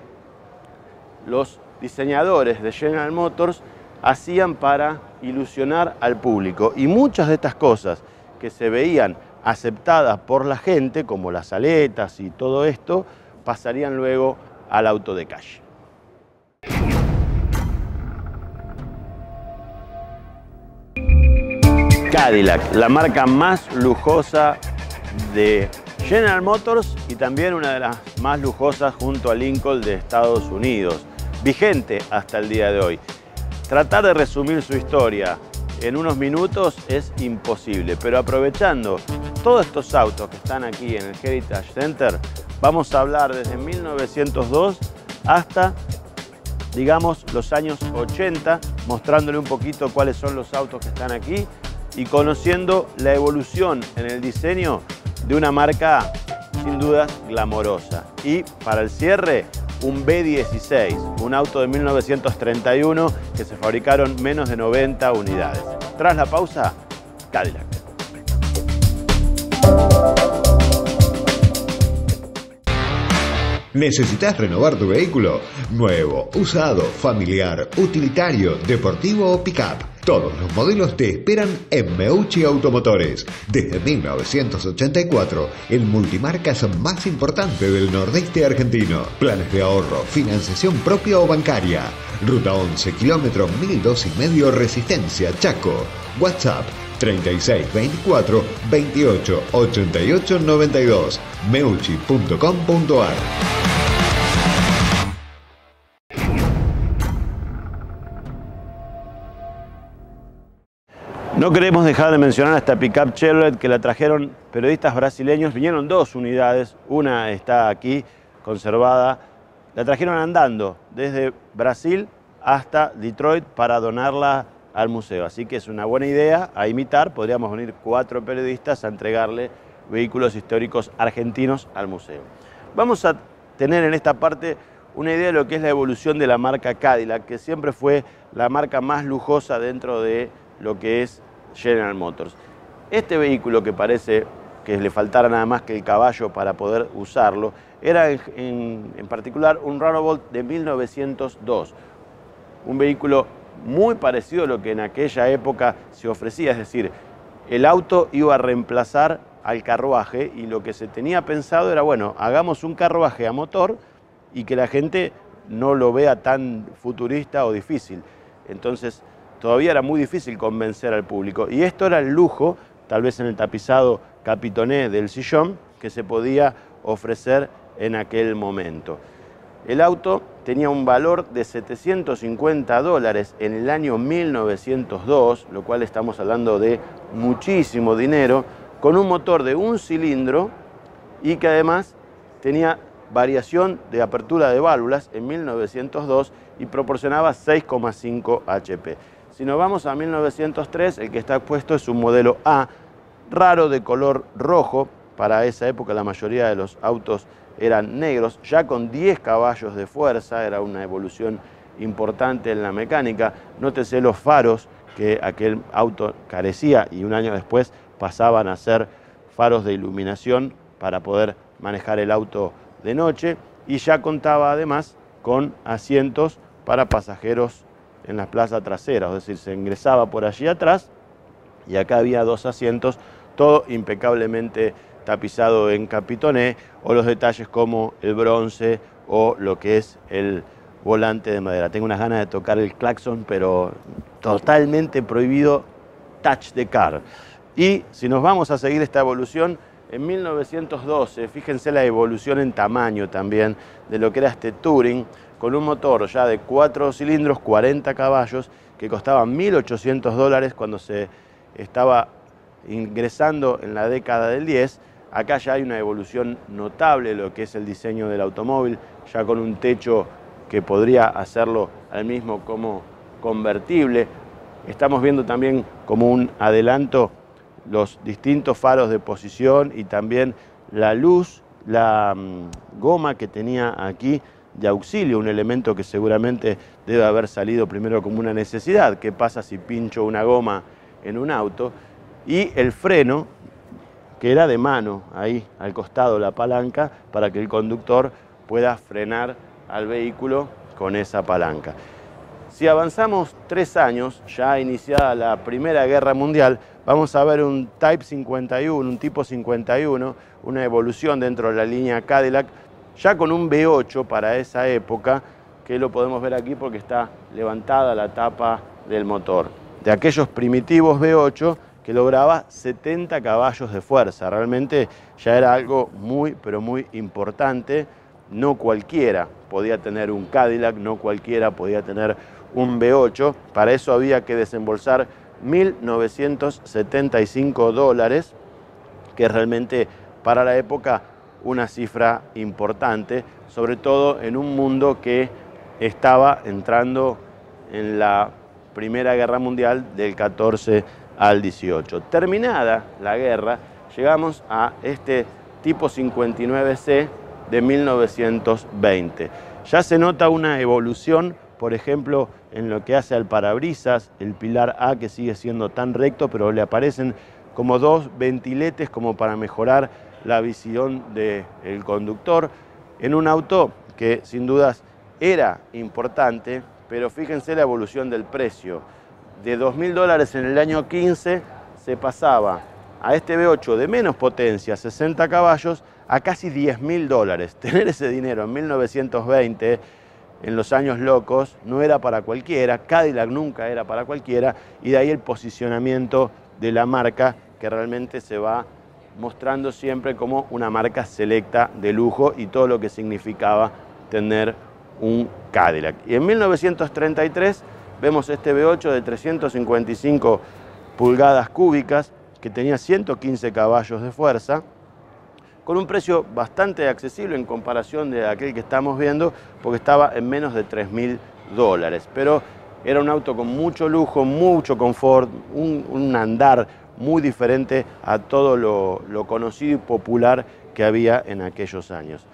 los diseñadores de General Motors hacían para ilusionar al público, y muchas de estas cosas que se veían aceptadas por la gente, como las aletas y todo esto, pasarían luego al auto de calle. Cadillac, la marca más lujosa de General Motors y también una de las más lujosas junto a Lincoln de Estados Unidos, vigente hasta el día de hoy. Tratar de resumir su historia en unos minutos es imposible, pero aprovechando todos estos autos que están aquí en el Heritage Center, vamos a hablar desde 1902 hasta, digamos, los años 80, mostrándole un poquito cuáles son los autos que están aquí y conociendo la evolución en el diseño de una marca sin dudas glamorosa. Y para el cierre, un B16, un auto de 1931 que se fabricaron menos de 90 unidades. Tras la pausa, Cadillac. ¿Necesitas renovar tu vehículo? Nuevo, usado, familiar, utilitario, deportivo o pick-up. Todos los modelos te esperan en Meucci Automotores. Desde 1984, el multimarcas más importante del nordeste argentino. Planes de ahorro, financiación propia o bancaria. Ruta 11, kilómetro 1002,5 Resistencia, Chaco. WhatsApp 3624 28 88 92. Meucci.com.ar. No queremos dejar de mencionar a esta pickup Chevrolet que la trajeron periodistas brasileños. Vinieron 2 unidades, una está aquí conservada. La trajeron andando desde Brasil hasta Detroit para donarla al museo. Así que es una buena idea a imitar. Podríamos venir 4 periodistas a entregarle vehículos históricos argentinos al museo. Vamos a tener en esta parte una idea de lo que es la evolución de la marca Cadillac, que siempre fue la marca más lujosa dentro de lo que es General Motors. Este vehículo, que parece que le faltara nada más que el caballo para poder usarlo, era en particular un Runabout de 1902. Un vehículo muy parecido a lo que en aquella época se ofrecía, es decir, el auto iba a reemplazar al carruaje y lo que se tenía pensado era, bueno, hagamos un carruaje a motor y que la gente no lo vea tan futurista o difícil. Entonces, todavía era muy difícil convencer al público. Y esto era el lujo, tal vez en el tapizado capitoné del sillón, que se podía ofrecer en aquel momento. El auto tenía un valor de $750 en el año 1902, lo cual estamos hablando de muchísimo dinero, con un motor de 1 cilindro y que además tenía variación de apertura de válvulas en 1902 y proporcionaba 6,5 HP. Si nos vamos a 1903, el que está puesto es un modelo A, raro, de color rojo. Para esa época la mayoría de los autos eran negros, ya con 10 caballos de fuerza, era una evolución importante en la mecánica. Nótese los faros que aquel auto carecía y un año después pasaban a ser faros de iluminación para poder manejar el auto de noche, y ya contaba además con asientos para pasajeros en la plaza trasera, es decir, se ingresaba por allí atrás y acá había 2 asientos, todo impecablemente tapizado en capitoné, o los detalles como el bronce o lo que es el volante de madera. Tengo unas ganas de tocar el claxon, pero totalmente prohibido, touch the car. Y si nos vamos a seguir esta evolución, en 1912, fíjense la evolución en tamaño también de lo que era este Touring, con un motor ya de 4 cilindros, 40 caballos, que costaba $1.800 cuando se estaba ingresando en la década del 10. Acá ya hay una evolución notable de lo que es el diseño del automóvil, ya con un techo que podría hacerlo al mismo como convertible. Estamos viendo también como un adelanto los distintos faros de posición y también la luz, la goma que tenía aquí de auxilio, un elemento que seguramente debe haber salido primero como una necesidad. ¿Qué pasa si pincho una goma en un auto? Y el freno, que era de mano, ahí al costado la palanca, para que el conductor pueda frenar al vehículo con esa palanca. Si avanzamos 3 años, ya iniciada la Primera Guerra Mundial, vamos a ver un Type 51, un tipo 51, una evolución dentro de la línea Cadillac, ya con un V8 para esa época, que lo podemos ver aquí porque está levantada la tapa del motor. De aquellos primitivos V8 que lograba 70 caballos de fuerza. Realmente ya era algo muy, pero muy importante. No cualquiera podía tener un Cadillac, no cualquiera podía tener un V8. Para eso había que desembolsar $1.975, que es realmente para la época una cifra importante, sobre todo en un mundo que estaba entrando en la Primera Guerra Mundial del 14 al 18. Terminada la guerra, llegamos a este tipo 59C de 1920. Ya se nota una evolución, por ejemplo, en lo que hace al parabrisas, el pilar A, que sigue siendo tan recto, pero le aparecen como dos ventiletes como para mejorar la visión del conductor, en un auto que sin dudas era importante, pero fíjense la evolución del precio. De $2.000 en el año 15 se pasaba a este V8 de menos potencia, 60 caballos, a casi $10.000. Tener ese dinero en 1920, en los años locos, no era para cualquiera. Cadillac nunca era para cualquiera, y de ahí el posicionamiento de la marca, que realmente se va mostrando siempre como una marca selecta de lujo y todo lo que significaba tener un Cadillac. Y en 1933 vemos este V8 de 355 pulgadas cúbicas que tenía 115 caballos de fuerza, con un precio bastante accesible en comparación de aquel que estamos viendo, porque estaba en menos de $3.000. Pero era un auto con mucho lujo, mucho confort, un andar muy diferente a todo lo conocido y popular que había en aquellos años.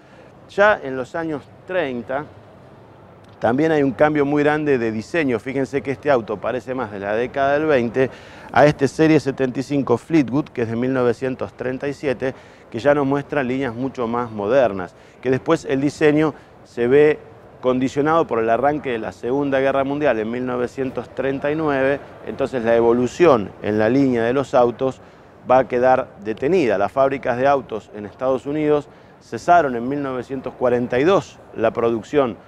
Ya en los años 30 también hay un cambio muy grande de diseño. Fíjense que este auto parece más de la década del 20 a este Serie 75 Fleetwood, que es de 1937, que ya nos muestra líneas mucho más modernas, que después el diseño se ve condicionado por el arranque de la Segunda Guerra Mundial en 1939, entonces la evolución en la línea de los autos va a quedar detenida. Las fábricas de autos en Estados Unidos cesaron en 1942 la producción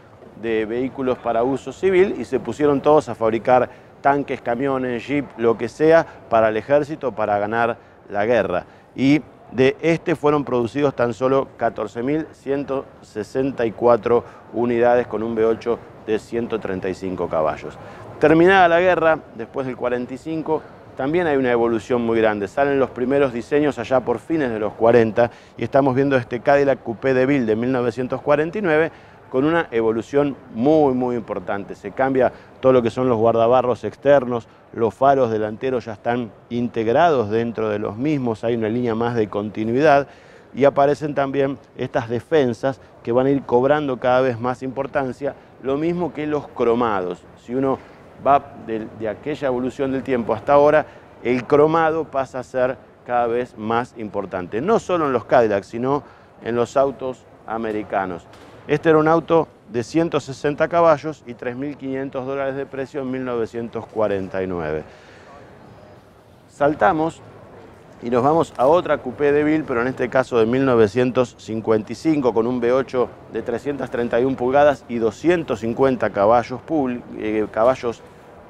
de vehículos para uso civil y se pusieron todos a fabricar tanques, camiones, jeep, lo que sea, para el ejército, para ganar la guerra. Y de este fueron producidos tan solo 14.164 unidades con un V8 de 135 caballos. Terminada la guerra, después del 45, también hay una evolución muy grande. Salen los primeros diseños allá por fines de los 40 y estamos viendo este Cadillac Coupé DeVille de 1949 con una evolución muy importante. Se cambia todo lo que son los guardabarros externos, los faros delanteros ya están integrados dentro de los mismos, hay una línea más de continuidad y aparecen también estas defensas que van a ir cobrando cada vez más importancia, lo mismo que los cromados. Si uno va de aquella evolución del tiempo hasta ahora, el cromado pasa a ser cada vez más importante, no solo en los Cadillacs, sino en los autos americanos. Este era un auto de 160 caballos y $3.500 de precio en 1949. Saltamos y nos vamos a otra Coupé DeVille, pero en este caso de 1955, con un V8 de 331 pulgadas y 250 caballos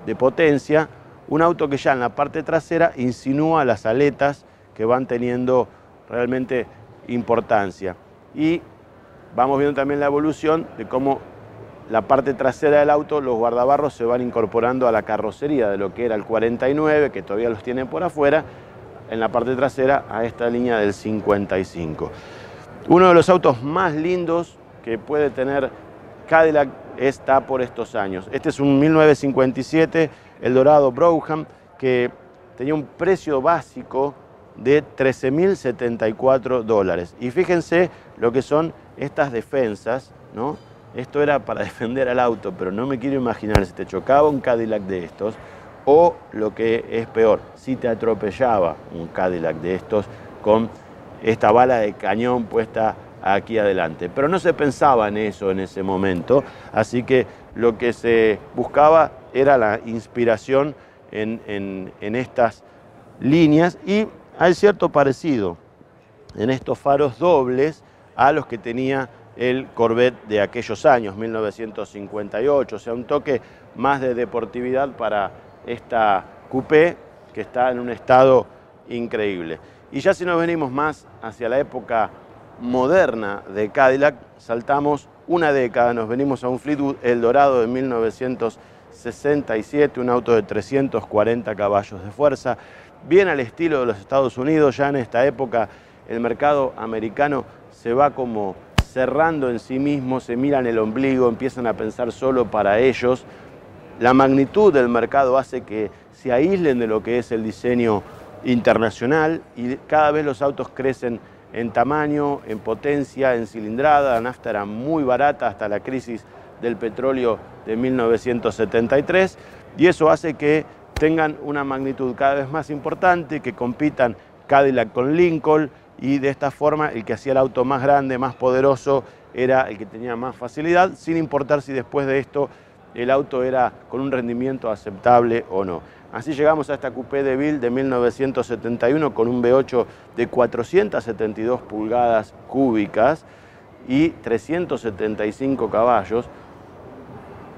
de potencia. Un auto que ya en la parte trasera insinúa las aletas que van teniendo realmente importancia. Y vamos viendo también la evolución de cómo la parte trasera del auto, los guardabarros se van incorporando a la carrocería de lo que era el 49, que todavía los tienen por afuera, en la parte trasera a esta línea del 55. Uno de los autos más lindos que puede tener Cadillac está por estos años. Este es un 1957 Eldorado Brougham que tenía un precio básico de $13.074. Y fíjense lo que son estas defensas, ¿no? Esto era para defender al auto, pero no me quiero imaginar si te chocaba un Cadillac de estos o, lo que es peor, si te atropellaba un Cadillac de estos con esta bala de cañón puesta aquí adelante. Pero no se pensaba en eso en ese momento, así que lo que se buscaba era la inspiración en estas líneas, y hay cierto parecido en estos faros dobles a los que tenía el Corvette de aquellos años, 1958, o sea, un toque más de deportividad para esta Coupé que está en un estado increíble. Y ya si nos venimos más hacia la época moderna de Cadillac, saltamos una década, nos venimos a un Fleetwood Eldorado de 1967, un auto de 340 caballos de fuerza, bien al estilo de los Estados Unidos. Ya en esta época el mercado americano se va como cerrando en sí mismo, se miran el ombligo, empiezan a pensar solo para ellos. La magnitud del mercado hace que se aíslen de lo que es el diseño internacional y cada vez los autos crecen en tamaño, en potencia, en cilindrada. La nafta era muy barata hasta la crisis del petróleo de 1973 y eso hace que tengan una magnitud cada vez más importante, que compitan Cadillac con Lincoln, y de esta forma el que hacía el auto más grande, más poderoso, era el que tenía más facilidad, sin importar si después de esto el auto era con un rendimiento aceptable o no. Así llegamos a esta Coupé DeVille de 1971 con un V8 de 472 pulgadas cúbicas y 375 caballos.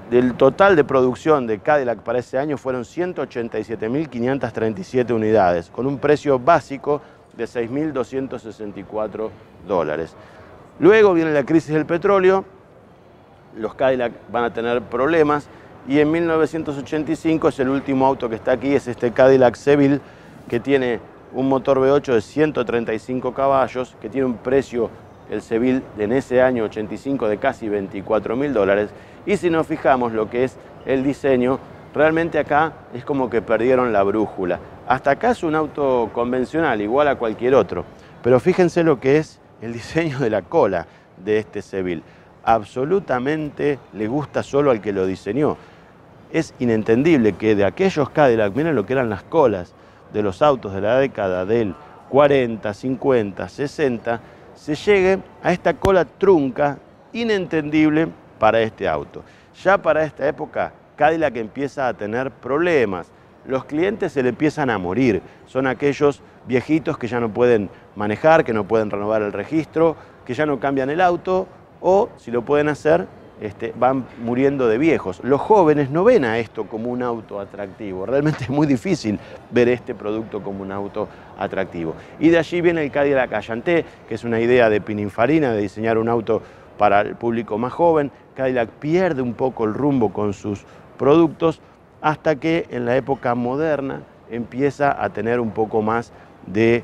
Del total de producción de Cadillac para ese año fueron 187.537 unidades, con un precio básico de $6.264. Luego viene la crisis del petróleo, los Cadillac van a tener problemas y en 1985 es el último auto que está aquí, es este Cadillac Seville, que tiene un motor V8 de 135 caballos, que tiene un precio, el Seville en ese año 85, de casi $24.000. Y si nos fijamos lo que es el diseño, realmente acá es como que perdieron la brújula. Hasta acá es un auto convencional, igual a cualquier otro. Pero fíjense lo que es el diseño de la cola de este Seville. Absolutamente le gusta solo al que lo diseñó. Es inentendible que de aquellos Cadillac, miren lo que eran las colas de los autos de la década del 40, 50, 60, se llegue a esta cola trunca, inentendible para este auto. Ya para esta época Cadillac empieza a tener problemas. Los clientes se le empiezan a morir. Son aquellos viejitos que ya no pueden manejar, que no pueden renovar el registro, que ya no cambian el auto, o si lo pueden hacer, van muriendo de viejos. Los jóvenes no ven a esto como un auto atractivo. Realmente es muy difícil ver este producto como un auto atractivo. Y de allí viene el Cadillac Allante, que es una idea de Pininfarina de diseñar un auto para el público más joven. Cadillac pierde un poco el rumbo con sus productos hasta que en la época moderna empieza a tener un poco más de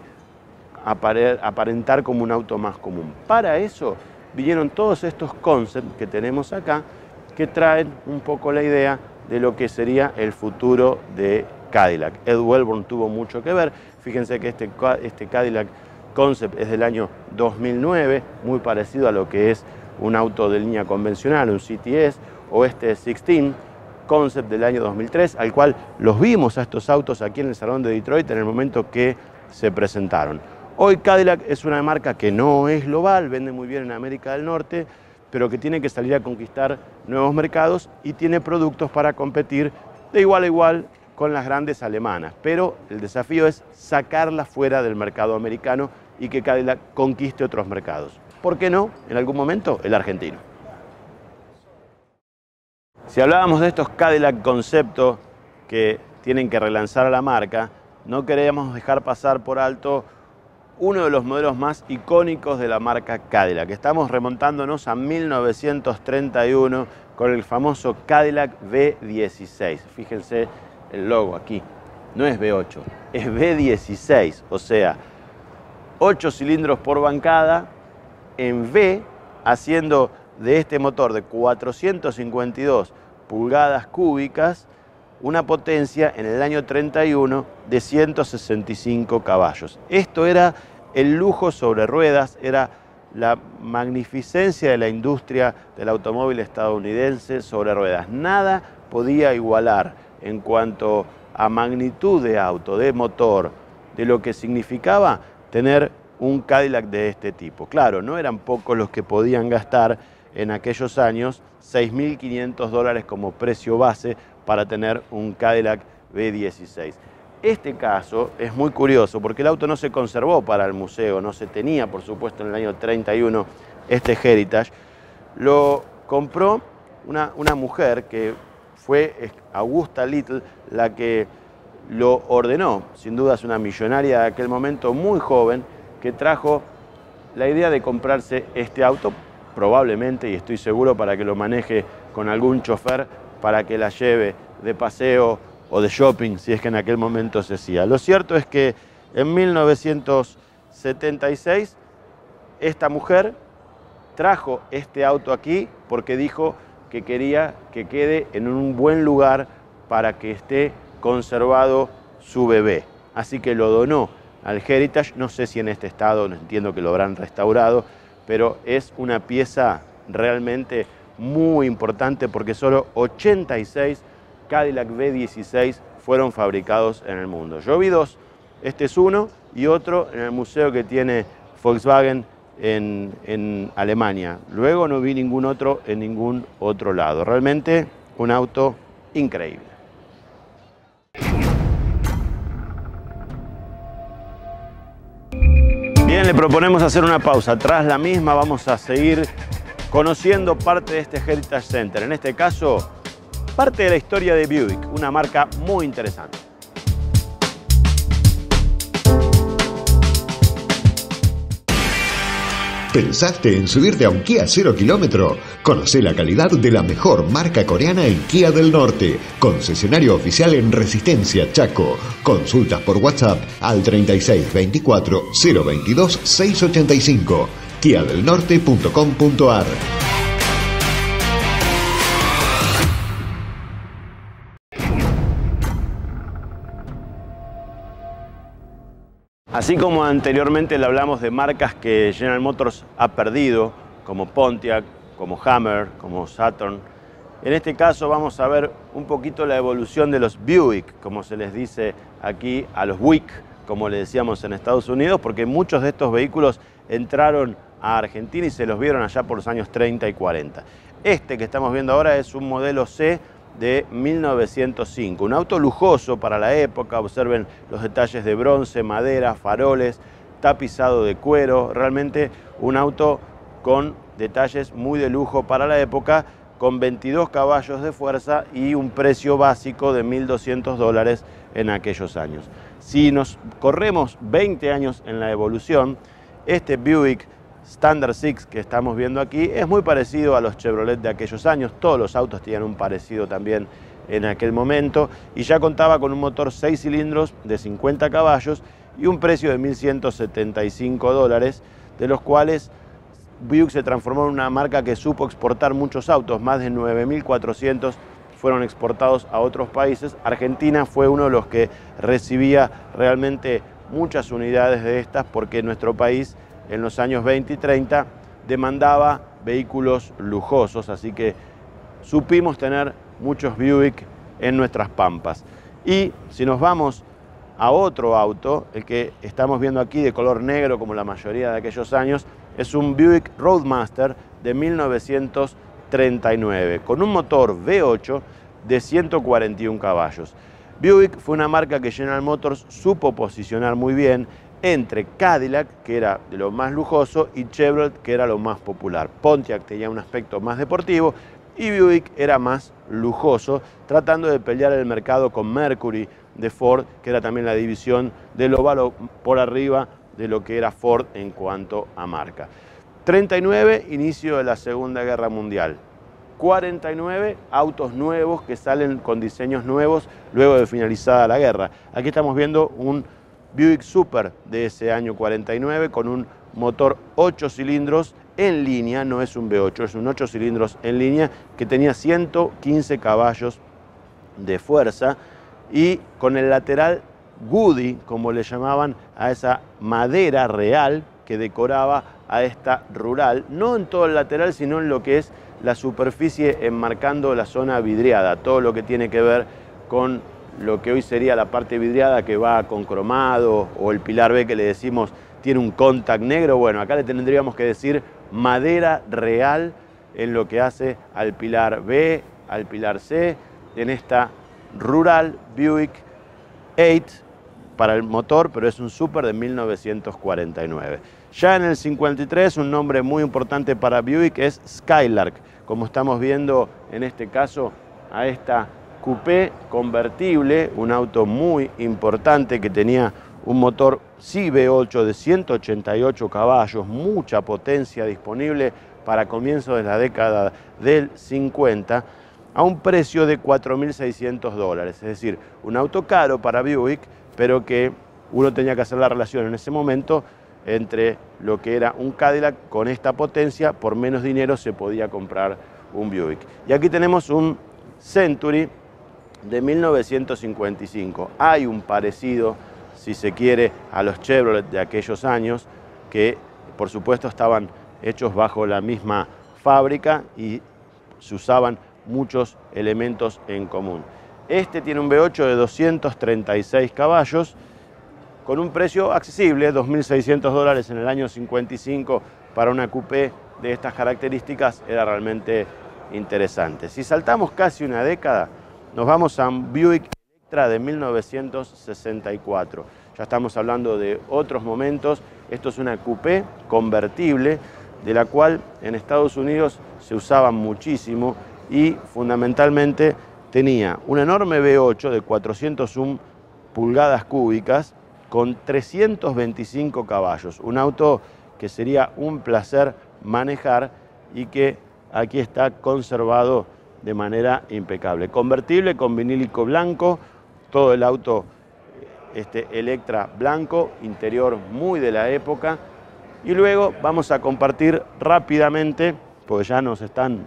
aparentar como un auto más común. Para eso vinieron todos estos concepts que tenemos acá, que traen un poco la idea de lo que sería el futuro de Cadillac. Ed Wellborn tuvo mucho que ver. Fíjense que este Cadillac Concept es del año 2009, muy parecido a lo que es un auto de línea convencional, un CTS, o este 16 Concept del año 2003, al cual los vimos a estos autos aquí en el Salón de Detroit en el momento que se presentaron. Hoy Cadillac es una marca que no es global, vende muy bien en América del Norte, pero que tiene que salir a conquistar nuevos mercados y tiene productos para competir de igual a igual con las grandes alemanas. Pero el desafío es sacarla fuera del mercado americano y que Cadillac conquiste otros mercados. ¿Por qué no, en algún momento, el argentino? Si hablábamos de estos Cadillac Concepto que tienen que relanzar a la marca, no queremos dejar pasar por alto uno de los modelos más icónicos de la marca Cadillac. Estamos remontándonos a 1931 con el famoso Cadillac V16. Fíjense el logo aquí, no es V8, es V16, o sea, 8 cilindros por bancada en V, haciendo de este motor de 452 pulgadas cúbicas una potencia en el año 31 de 165 caballos. Esto era el lujo sobre ruedas, era la magnificencia de la industria del automóvil estadounidense sobre ruedas. Nada podía igualar en cuanto a magnitud de auto, de motor, de lo que significaba tener un Cadillac de este tipo. Claro, no eran pocos los que podían gastar en aquellos años $6.500 como precio base para tener un Cadillac V16. Este caso es muy curioso porque el auto no se conservó para el museo, no se tenía, por supuesto, en el año 31 este Heritage. Lo compró una mujer que fue Augusta Little, la que lo ordenó. Sin duda es una millonaria de aquel momento, muy joven, que trajo la idea de comprarse este auto, probablemente, y estoy seguro, para que lo maneje con algún chofer, para que la lleve de paseo o de shopping, si es que en aquel momento se hacía. Lo cierto es que en 1976 esta mujer trajo este auto aquí porque dijo que quería que quede en un buen lugar para que esté conservado su bebé. Así que lo donó al Heritage, no sé si en este estado, entiendo que lo habrán restaurado, pero es una pieza realmente muy importante porque solo 86 Cadillac V16 fueron fabricados en el mundo. Yo vi dos, este es uno y otro en el museo que tiene Volkswagen en Alemania. Luego no vi ningún otro en ningún otro lado. Realmente un auto increíble. Bien, le proponemos hacer una pausa. Tras la misma vamos a seguir conociendo parte de este Heritage Center. En este caso, parte de la historia de Buick, una marca muy interesante. ¿Pensaste en subirte a un Kia 0 kilómetro? Conoce la calidad de la mejor marca coreana en Kia del Norte. Concesionario oficial en Resistencia, Chaco. Consultas por WhatsApp al 3624 022 685. kiadelnorte.com.ar. Así como anteriormente le hablamos de marcas que General Motors ha perdido, como Pontiac, como Hammer, como Saturn, en este caso vamos a ver un poquito la evolución de los Buick, como se les dice aquí, a los Buick, como le decíamos en Estados Unidos, porque muchos de estos vehículos entraron a Argentina y se los vieron allá por los años 30 y 40. Este que estamos viendo ahora es un modelo C de 1905, un auto lujoso para la época. Observen los detalles de bronce, madera, faroles, tapizado de cuero, realmente un auto con detalles muy de lujo para la época, con 22 caballos de fuerza y un precio básico de $1.200 en aquellos años. Si nos corremos 20 años en la evolución, este Buick Standard Six que estamos viendo aquí es muy parecido a los Chevrolet de aquellos años. Todos los autos tenían un parecido también en aquel momento y ya contaba con un motor 6 cilindros de 50 caballos y un precio de $1.175, de los cuales Buick se transformó en una marca que supo exportar muchos autos. Más de 9.400 fueron exportados a otros países. Argentina fue uno de los que recibía realmente muchas unidades de estas porque nuestro país en los años 20 y 30 demandaba vehículos lujosos, así que supimos tener muchos Buick en nuestras pampas. Y si nos vamos a otro auto, el que estamos viendo aquí de color negro como la mayoría de aquellos años, es un Buick Roadmaster de 1939, con un motor V8 de 141 caballos. Buick fue una marca que General Motors supo posicionar muy bien entre Cadillac, que era de lo más lujoso, y Chevrolet, que era lo más popular. Pontiac tenía un aspecto más deportivo y Buick era más lujoso, tratando de pelear el mercado con Mercury de Ford, que era también la división del óvalo por arriba de lo que era Ford en cuanto a marca. 39, inicio de la Segunda Guerra Mundial. 49, autos nuevos que salen con diseños nuevos luego de finalizada la guerra. Aquí estamos viendo un Buick Super de ese año 49 con un motor 8 cilindros en línea, no es un V8, es un 8 cilindros en línea que tenía 115 caballos de fuerza y con el lateral Goody, como le llamaban a esa madera real que decoraba a esta rural, no en todo el lateral, sino en lo que es la superficie enmarcando la zona vidriada, todo lo que tiene que ver con lo que hoy sería la parte vidriada que va con cromado, o el pilar B que le decimos tiene un contact negro. Bueno, acá le tendríamos que decir madera real en lo que hace al pilar B, al pilar C, en esta rural Buick 8 para el motor, pero es un Super de 1949. Ya en el 53, un nombre muy importante para Buick es Skylark, como estamos viendo en este caso a esta coupé convertible, un auto muy importante que tenía un motor sí V8 de 188 caballos, mucha potencia disponible para comienzos de la década del 50, a un precio de $4.600. Es decir, un auto caro para Buick, pero que uno tenía que hacer la relación en ese momento entre lo que era un Cadillac con esta potencia. Por menos dinero se podía comprar un Buick. Y aquí tenemos un Century de 1955. Hay un parecido, si se quiere, a los Chevrolet de aquellos años, que por supuesto estaban hechos bajo la misma fábrica y se usaban muchos elementos en común. Este tiene un V8 de 236 caballos, con un precio accesible, $2.600 en el año 55, para una coupé de estas características era realmente interesante. Si saltamos casi una década, nos vamos a un Buick Electra de 1964. Ya estamos hablando de otros momentos. Esto es una coupé convertible, de la cual en Estados Unidos se usaba muchísimo y fundamentalmente tenía un enorme V8 de 401 pulgadas cúbicas con 325 caballos. Un auto que sería un placer manejar y que aquí está conservado de manera impecable. Convertible con vinílico blanco, todo el auto Electra blanco, interior muy de la época. Y luego vamos a compartir rápidamente, porque ya nos están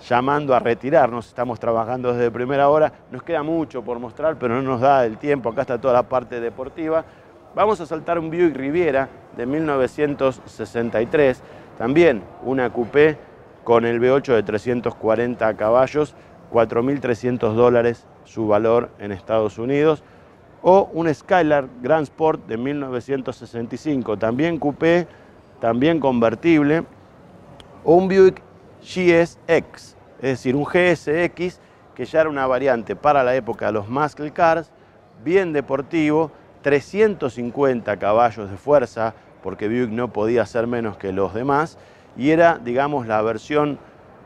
llamando a retirarnos, estamos trabajando desde primera hora, nos queda mucho por mostrar, pero no nos da el tiempo, acá está toda la parte deportiva. Vamos a saltar un Buick Riviera de 1963, también una coupé con el V8 de 340 caballos, $4.300 su valor en Estados Unidos, o un Skylar Grand Sport de 1965, también coupé, también convertible, o un Buick GSX, es decir, un GSX que ya era una variante para la época de los muscle cars, bien deportivo, 350 caballos de fuerza, porque Buick no podía ser menos que los demás, y era, digamos, la versión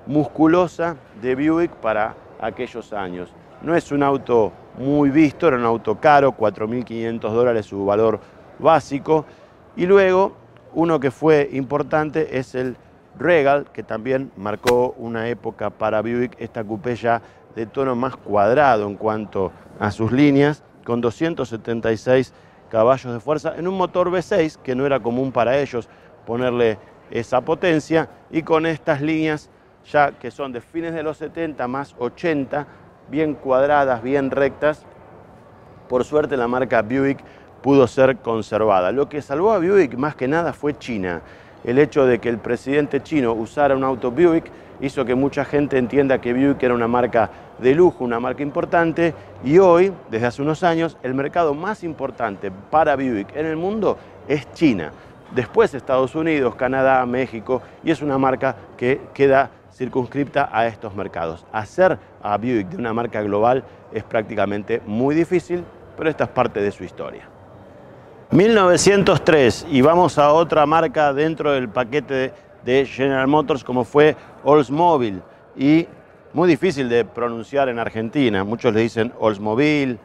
musculosa de Buick para aquellos años. No es un auto muy visto, era un auto caro, $4.500 su valor básico. Y luego, uno que fue importante es el Regal, que también marcó una época para Buick, esta coupé ya de tono más cuadrado en cuanto a sus líneas, con 276 caballos de fuerza, en un motor V6, que no era común para ellos ponerle esa potencia, y con estas líneas ya que son de fines de los 70 más 80, bien cuadradas, bien rectas. Por suerte la marca Buick pudo ser conservada. Lo que salvó a Buick más que nada fue China. El hecho de que el presidente chino usara un auto Buick hizo que mucha gente entienda que Buick era una marca de lujo, una marca importante, y hoy, desde hace unos años, el mercado más importante para Buick en el mundo es China. Después Estados Unidos, Canadá, México, y es una marca que queda circunscripta a estos mercados. Hacer a Buick de una marca global es prácticamente muy difícil, pero esta es parte de su historia. 1903, y vamos a otra marca dentro del paquete de General Motors, como fue Oldsmobile, y muy difícil de pronunciar en Argentina. Muchos le dicen Oldsmobile,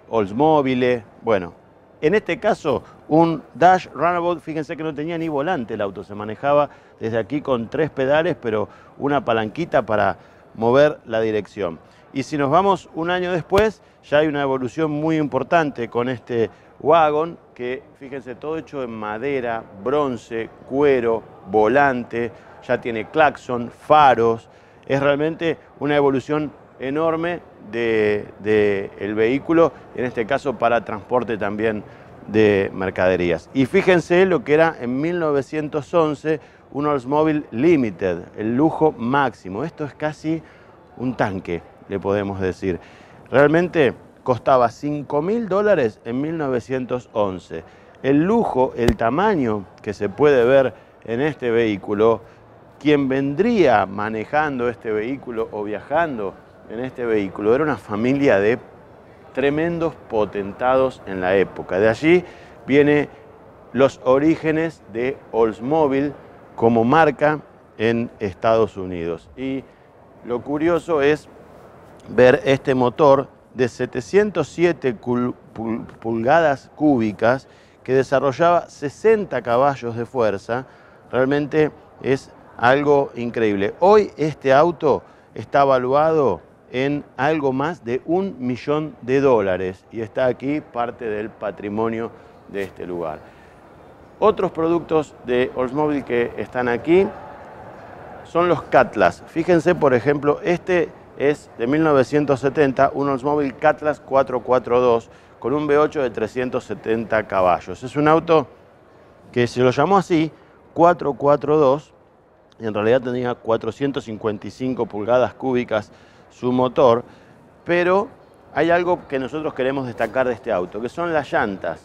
Oldsmobile. Bueno, en este caso, un Dash Runabout, fíjense que no tenía ni volante el auto, se manejaba desde aquí con 3 pedales, pero una palanquita para mover la dirección. Y si nos vamos un año después, ya hay una evolución muy importante con este wagon, que fíjense, todo hecho en madera, bronce, cuero, volante, ya tiene claxon, faros. Es realmente una evolución enorme del vehículo, en este caso para transporte también de mercaderías. Y fíjense lo que era en 1911 un Oldsmobile Limited, el lujo máximo. Esto es casi un tanque, le podemos decir. Realmente costaba $5.000 en 1911. El lujo, el tamaño que se puede ver en este vehículo, quien vendría manejando este vehículo o viajando en este vehículo era una familia de tremendos potentados en la época. De allí vienen los orígenes de Oldsmobile como marca en Estados Unidos. Y lo curioso es ver este motor de 707 pulgadas cúbicas que desarrollaba 60 caballos de fuerza. Realmente es algo increíble. Hoy este auto está valuado en algo más de $1 millón y está aquí parte del patrimonio de este lugar. Otros productos de Oldsmobile que están aquí son los Cutlass. Fíjense, por ejemplo, este es de 1970, un Oldsmobile Cutlass 442 con un V8 de 370 caballos. Es un auto que se lo llamó así, 442, y en realidad tenía 455 pulgadas cúbicas su motor, pero hay algo que nosotros queremos destacar de este auto, que son las llantas.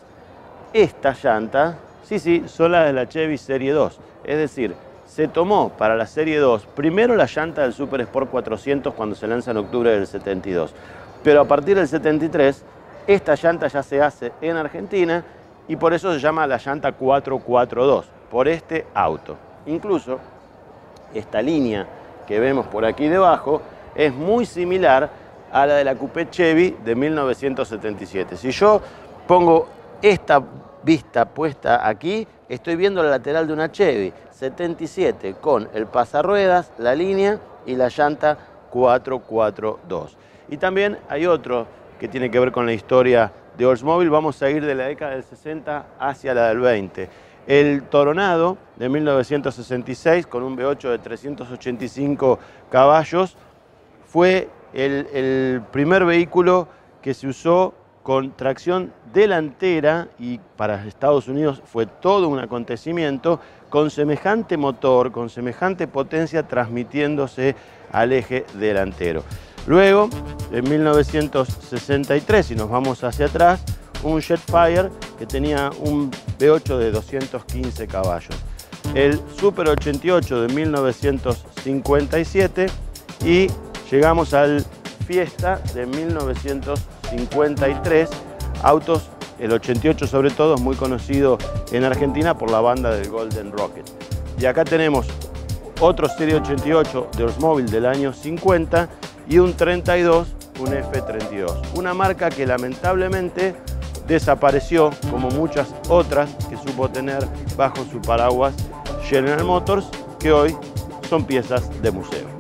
Estas llantas, sí, son las de la Chevy Serie 2, es decir, se tomó para la Serie 2 primero la llanta del Super Sport 400 cuando se lanza en octubre del 72, pero a partir del 73 esta llanta ya se hace en Argentina y por eso se llama la llanta 442, por este auto. Incluso esta línea que vemos por aquí debajo es muy similar a la de la Coupé Chevy de 1977. Si yo pongo esta vista puesta aquí, estoy viendo la lateral de una Chevy 77 con el pasarruedas, la línea y la llanta 442. Y también hay otro que tiene que ver con la historia de Oldsmobile. Vamos a ir de la década del 60 hacia la del 20. El Toronado de 1966 con un V8 de 385 caballos fue el primer vehículo que se usó con tracción delantera y para Estados Unidos fue todo un acontecimiento, con semejante motor, con semejante potencia transmitiéndose al eje delantero. Luego, en 1963, si nos vamos hacia atrás, un Jetfire que tenía un V8 de 215 caballos. El Super 88 de 1957 y llegamos al Fiesta de 1953, autos, el 88 sobre todo, es muy conocido en Argentina por la banda del Golden Rocket. Y acá tenemos otro Serie 88 de Oldsmobile del año 50 y un 32, un F32. Una marca que lamentablemente desapareció, como muchas otras que supo tener bajo su paraguas General Motors, que hoy son piezas de museo.